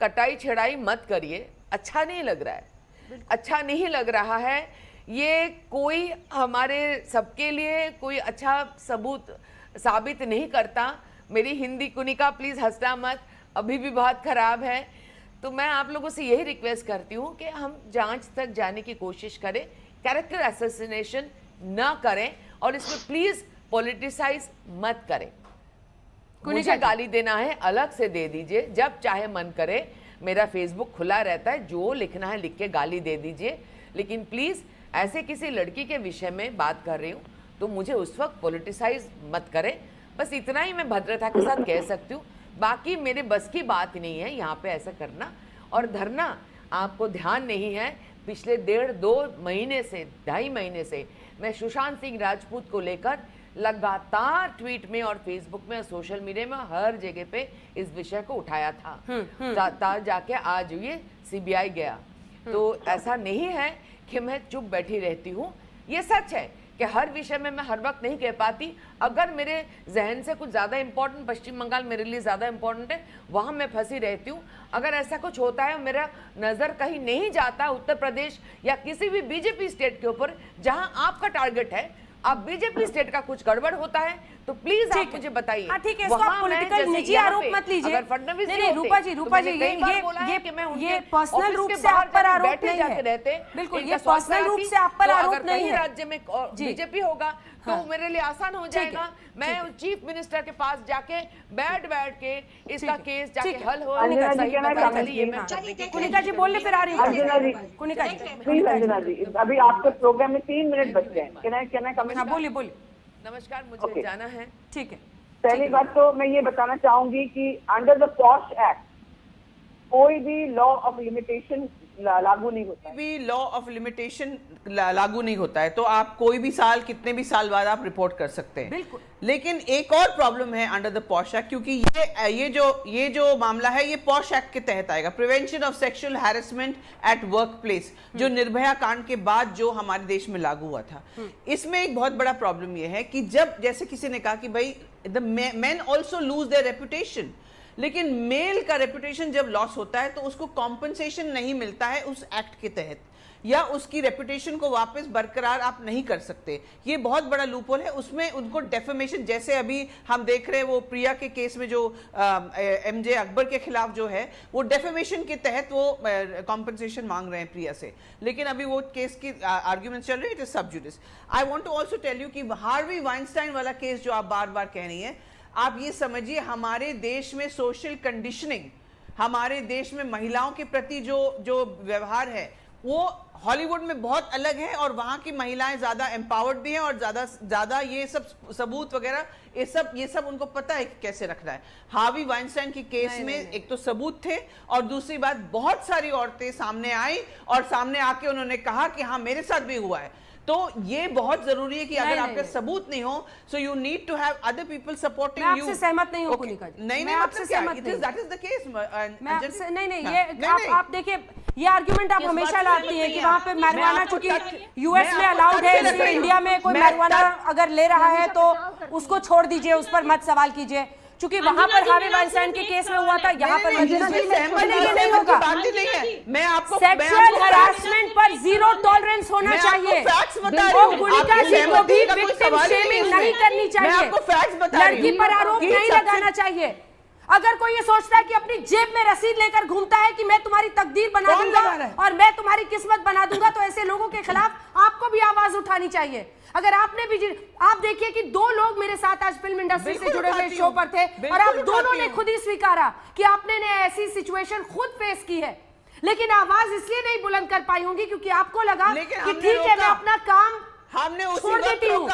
कटाई छेड़ाई मत करिए। अच्छा नहीं लग रहा है, अच्छा नहीं लग रहा है। ये कोई हमारे सबके लिए कोई अच्छा सबूत साबित नहीं करता। मेरी हिंदी कुनिका प्लीज हंसना मत, अभी भी बहुत खराब है। तो मैं आप लोगों से यही रिक्वेस्ट करती हूँ कि हम जांच तक जाने की कोशिश करें, कैरेक्टर असैसिनेशन न करें, और इसमें प्लीज पॉलिटिसाइज मत करें। मुझे गाली देना है अलग से दे दीजिए, जब चाहे मन करे। मेरा फेसबुक खुला रहता है, जो लिखना है लिख के गाली दे दीजिए। लेकिन प्लीज ऐसे किसी लड़की के विषय में बात कर रही हूँ तो मुझे उस वक्त पॉलिटिसाइज मत करें। बस इतना ही मैं भद्रता के साथ कह सकती हूँ। बाकी मेरे बस की बात नहीं है यहाँ पे ऐसा करना और धरना। आपको ध्यान नहीं है, पिछले 1.5-2 महीने से 2.5 महीने से मैं सुशांत सिंह राजपूत को लेकर लगातार ट्वीट में और फेसबुक में और सोशल मीडिया में हर जगह पे इस विषय को उठाया था। जाके आज ये सीबीआई गया। तो ऐसा नहीं है कि मैं चुप बैठी रहती हूँ। ये सच है कि हर विषय में मैं हर वक्त नहीं कह पाती। अगर मेरे जहन से कुछ ज़्यादा इंपॉर्टेंट, पश्चिम बंगाल मेरे लिए ज़्यादा इंपॉर्टेंट है, वहाँ मैं फंसी रहती हूँ। अगर ऐसा कुछ होता है, मेरा नज़र कहीं नहीं जाता उत्तर प्रदेश या किसी भी बीजेपी स्टेट के ऊपर जहाँ आपका टारगेट है, आप बीजेपी स्टेट का कुछ गड़बड़ होता है तो प्लीज आप मुझे बताइए। हाँ ठीक है, इसको आप पॉलिटिकल निजी आरोप मत लीजिए। अगर फडणवीस नहीं रूपा जी ये पर्सनल रूप से आप पर आरोप नहीं है। बिल्कुल, ये पर्सनल रूप से आप पर आरोप नहीं है। राज्य में बीजेपी होगा तो मेरे लिए आसान हो जाएगा। मैं उस चीफ मिनिस्टर के पास जाके बैठ के इसका केस जाके हल हो। कुनिका जी बोलने फिर आ रही है। कुनिका जी प्लीज अंजना जी, अभी आपके प्रोग्राम में 3 मिनट बच गए। हाँ बोलिए बोलिए। नमस्कार, मुझे जाना है। ठीक है। पहली बात तो मैं ये बताना चाहूंगी कि अंडर द पॉश एक्ट कोई भी लॉ ऑफ लिमिटेशन लागू नहीं होता, भी लॉ ऑफ लिमिटेशन लागू नहीं होता है तो आप कोई भी साल, कितने भी साल बाद आप रिपोर्ट कर सकते हैं। बिल्कुल। लेकिन एक और प्रॉब्लम है अंडर द पॉश एक्ट, क्योंकि ये जो मामला है ये पॉश एक्ट के तहत आएगा, prevention of sexual harassment at work place, जो निर्भया कांड के बाद जो हमारे देश में लागू हुआ था। इसमें एक बहुत बड़ा प्रॉब्लम यह है कि जब, जैसे किसी ने कहा कि भाई the main also lose their reputation, लेकिन मेल का रेपुटेशन जब लॉस होता है तो उसको कॉम्पनसेशन नहीं मिलता है उस एक्ट के तहत, या उसकी रेपुटेशन को वापस बरकरार आप नहीं कर सकते। ये बहुत बड़ा लूपहोल है। उसमें उनको डेफेमेशन, जैसे अभी हम देख रहे हैं वो प्रिया के केस में जो एमजे अकबर के खिलाफ जो है वो डेफेमेशन के तहत वो कॉम्पनसेशन मांग रहे हैं प्रिया से, लेकिन अभी वो केस की आर्ग्यूमेंट चल रही है, it is sub judice. I want to also tell you कि हार्वी वाइनस्टाइन वाला केस जो आप बार बार कह रही हैं, आप ये समझिए हमारे देश में सोशल कंडीशनिंग, हमारे देश में महिलाओं के प्रति जो व्यवहार है वो हॉलीवुड में बहुत अलग है, और वहां की महिलाएं ज्यादा एम्पावर्ड भी हैं और ज्यादा ये सब सबूत वगैरह ये सब उनको पता है कि कैसे रखना है। हार्वी वाइनस्टाइन के केस में एक तो सबूत थे, और दूसरी बात बहुत सारी औरतें सामने आई और सामने आके उन्होंने कहा कि हाँ मेरे साथ भी हुआ है। तो ये बहुत जरूरी है कि अगर आपके सबूत नहीं हो, so you need to have other people supporting you. मैं आपसे सहमत नहीं हूं कुनिका जी। नहीं, आपसे सहमत नहीं, दैट इज द केस। मैं आपसे नहीं, आप देखिए ये आर्गुमेंट आप हमेशा लाती हैं कि वहां पे मैरिजुआना, चूंकि यूएस में अलाउड है, इसलिए इंडिया में कोई मैरिजुआना अगर ले रहा है तो उसको छोड़ दीजिए, उस पर मत सवाल कीजिए। चूंकि वहां पर हार्वी वाइनस्टाइन के केस में हुआ था, यहाँ पर ये नहीं होगा। मैं आपको सेक्सुअल हरासमेंट पर जीरो टॉलरेंस होना चाहिए। कुनिका जी को भी विक्टिम शेमिंग नहीं करनी चाहिए, लड़की पर आरोप नहीं लगाना चाहिए। अगर कोई ये सोचता है कि अपनी जेब में रसीद लेकर घूमता है कि मैं तुम्हारी तकदीर बना दूंगा और मैं तुम्हारी किस्मत बना दूंगा, तो ऐसे लोगों के खिलाफ आपको भी आवाज उठानी चाहिए। अगर आपने भी, आप देखिए कि 2 लोग मेरे साथ आज फिल्म इंडस्ट्री से जुड़े हुए शो पर थे, और आप दोनों ने खुद ही स्वीकारा कि आपने ऐसी सिचुएशन खुद फेस की है, लेकिन आवाज इसलिए नहीं बुलंद कर पाई होंगी क्योंकि आपको लगा कि ठीक है मैं अपना काम छोड़ देती हूँ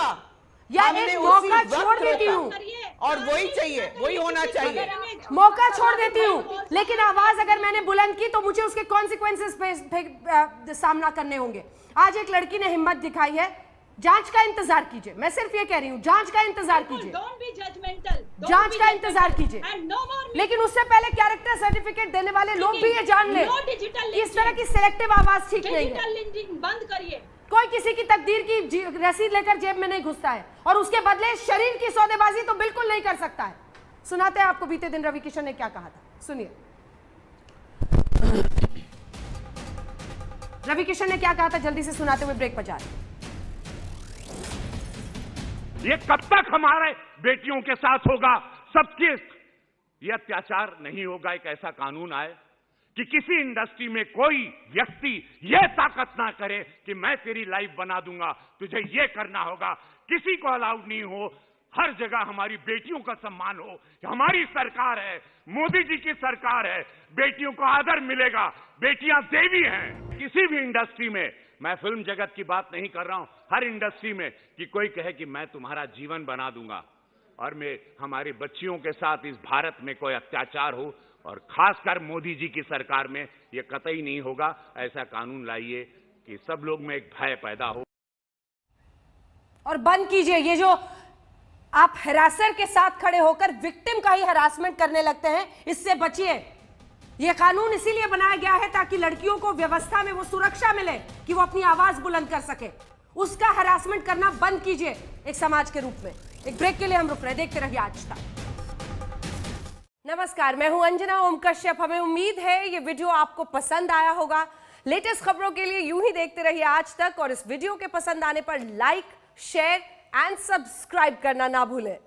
या एक मौका छोड़ देती हूँ, और वही चाहिए, वही होना चाहिए, मौका छोड़ देती हूँ। लेकिन आवाज अगर मैंने बुलंद की तो मुझे उसके कॉन्सिक्वेंसेस पे सामना करने होंगे। आज एक लड़की ने हिम्मत दिखाई है, जांच का इंतजार कीजिए। मैं सिर्फ ये कह रही हूँ, जांच का इंतजार कीजिए, जांच का इंतजार कीजिए। लेकिन उससे पहले कैरेक्टर सर्टिफिकेट देने वाले लोग भी ये जान ले, इस तरह की सिलेक्टिव आवाज ठीक नहीं है। बंद करिए। कोई किसी की तकदीर की रसीद लेकर जेब में नहीं घुसता है, और उसके बदले शरीर की सौदेबाजी तो बिल्कुल नहीं कर सकता है। सुनाते हैं आपको बीते दिन रवि किशन ने क्या कहा था, सुनिए। रवि किशन ने क्या कहा था, जल्दी से सुनाते हुए ब्रेक पर जा रहे हैं। ये कब तक हमारे बेटियों के साथ होगा? सबके ये अत्याचार नहीं होगा। एक ऐसा कानून आए कि किसी इंडस्ट्री में कोई व्यक्ति ये ताकत ना करे कि मैं तेरी लाइफ बना दूंगा, तुझे ये करना होगा। किसी को अलाउड नहीं हो। हर जगह हमारी बेटियों का सम्मान हो। हमारी सरकार है, मोदी जी की सरकार है, बेटियों को आदर मिलेगा। बेटियां देवी हैं। किसी भी इंडस्ट्री में, मैं फिल्म जगत की बात नहीं कर रहा हूं, हर इंडस्ट्री में कि कोई कहे कि मैं तुम्हारा जीवन बना दूंगा, और मैं हमारी बच्चियों के साथ इस भारत में कोई अत्याचार हो, और खासकर मोदी जी की सरकार में यह कतई नहीं होगा। ऐसा कानून लाइए कि सब लोग में एक भय पैदा हो। और बंद कीजिए ये जो आप हरासर के साथ खड़े होकर विक्टिम का ही हरासमेंट करने लगते हैं, इससे बचिए। यह कानून इसीलिए बनाया गया है ताकि लड़कियों को व्यवस्था में वो सुरक्षा मिले कि वो अपनी आवाज बुलंद कर सके। उसका हरासमेंट करना बंद कीजिए एक समाज के रूप में। एक ब्रेक के लिए हम रुक रहे हैं, देखते रहिए आज तक। नमस्कार, मैं हूं अंजना ओम कश्यप। हमें उम्मीद है ये वीडियो आपको पसंद आया होगा। लेटेस्ट खबरों के लिए यूं ही देखते रहिए आज तक, और इस वीडियो के पसंद आने पर लाइक, शेयर एंड सब्सक्राइब करना ना भूलें।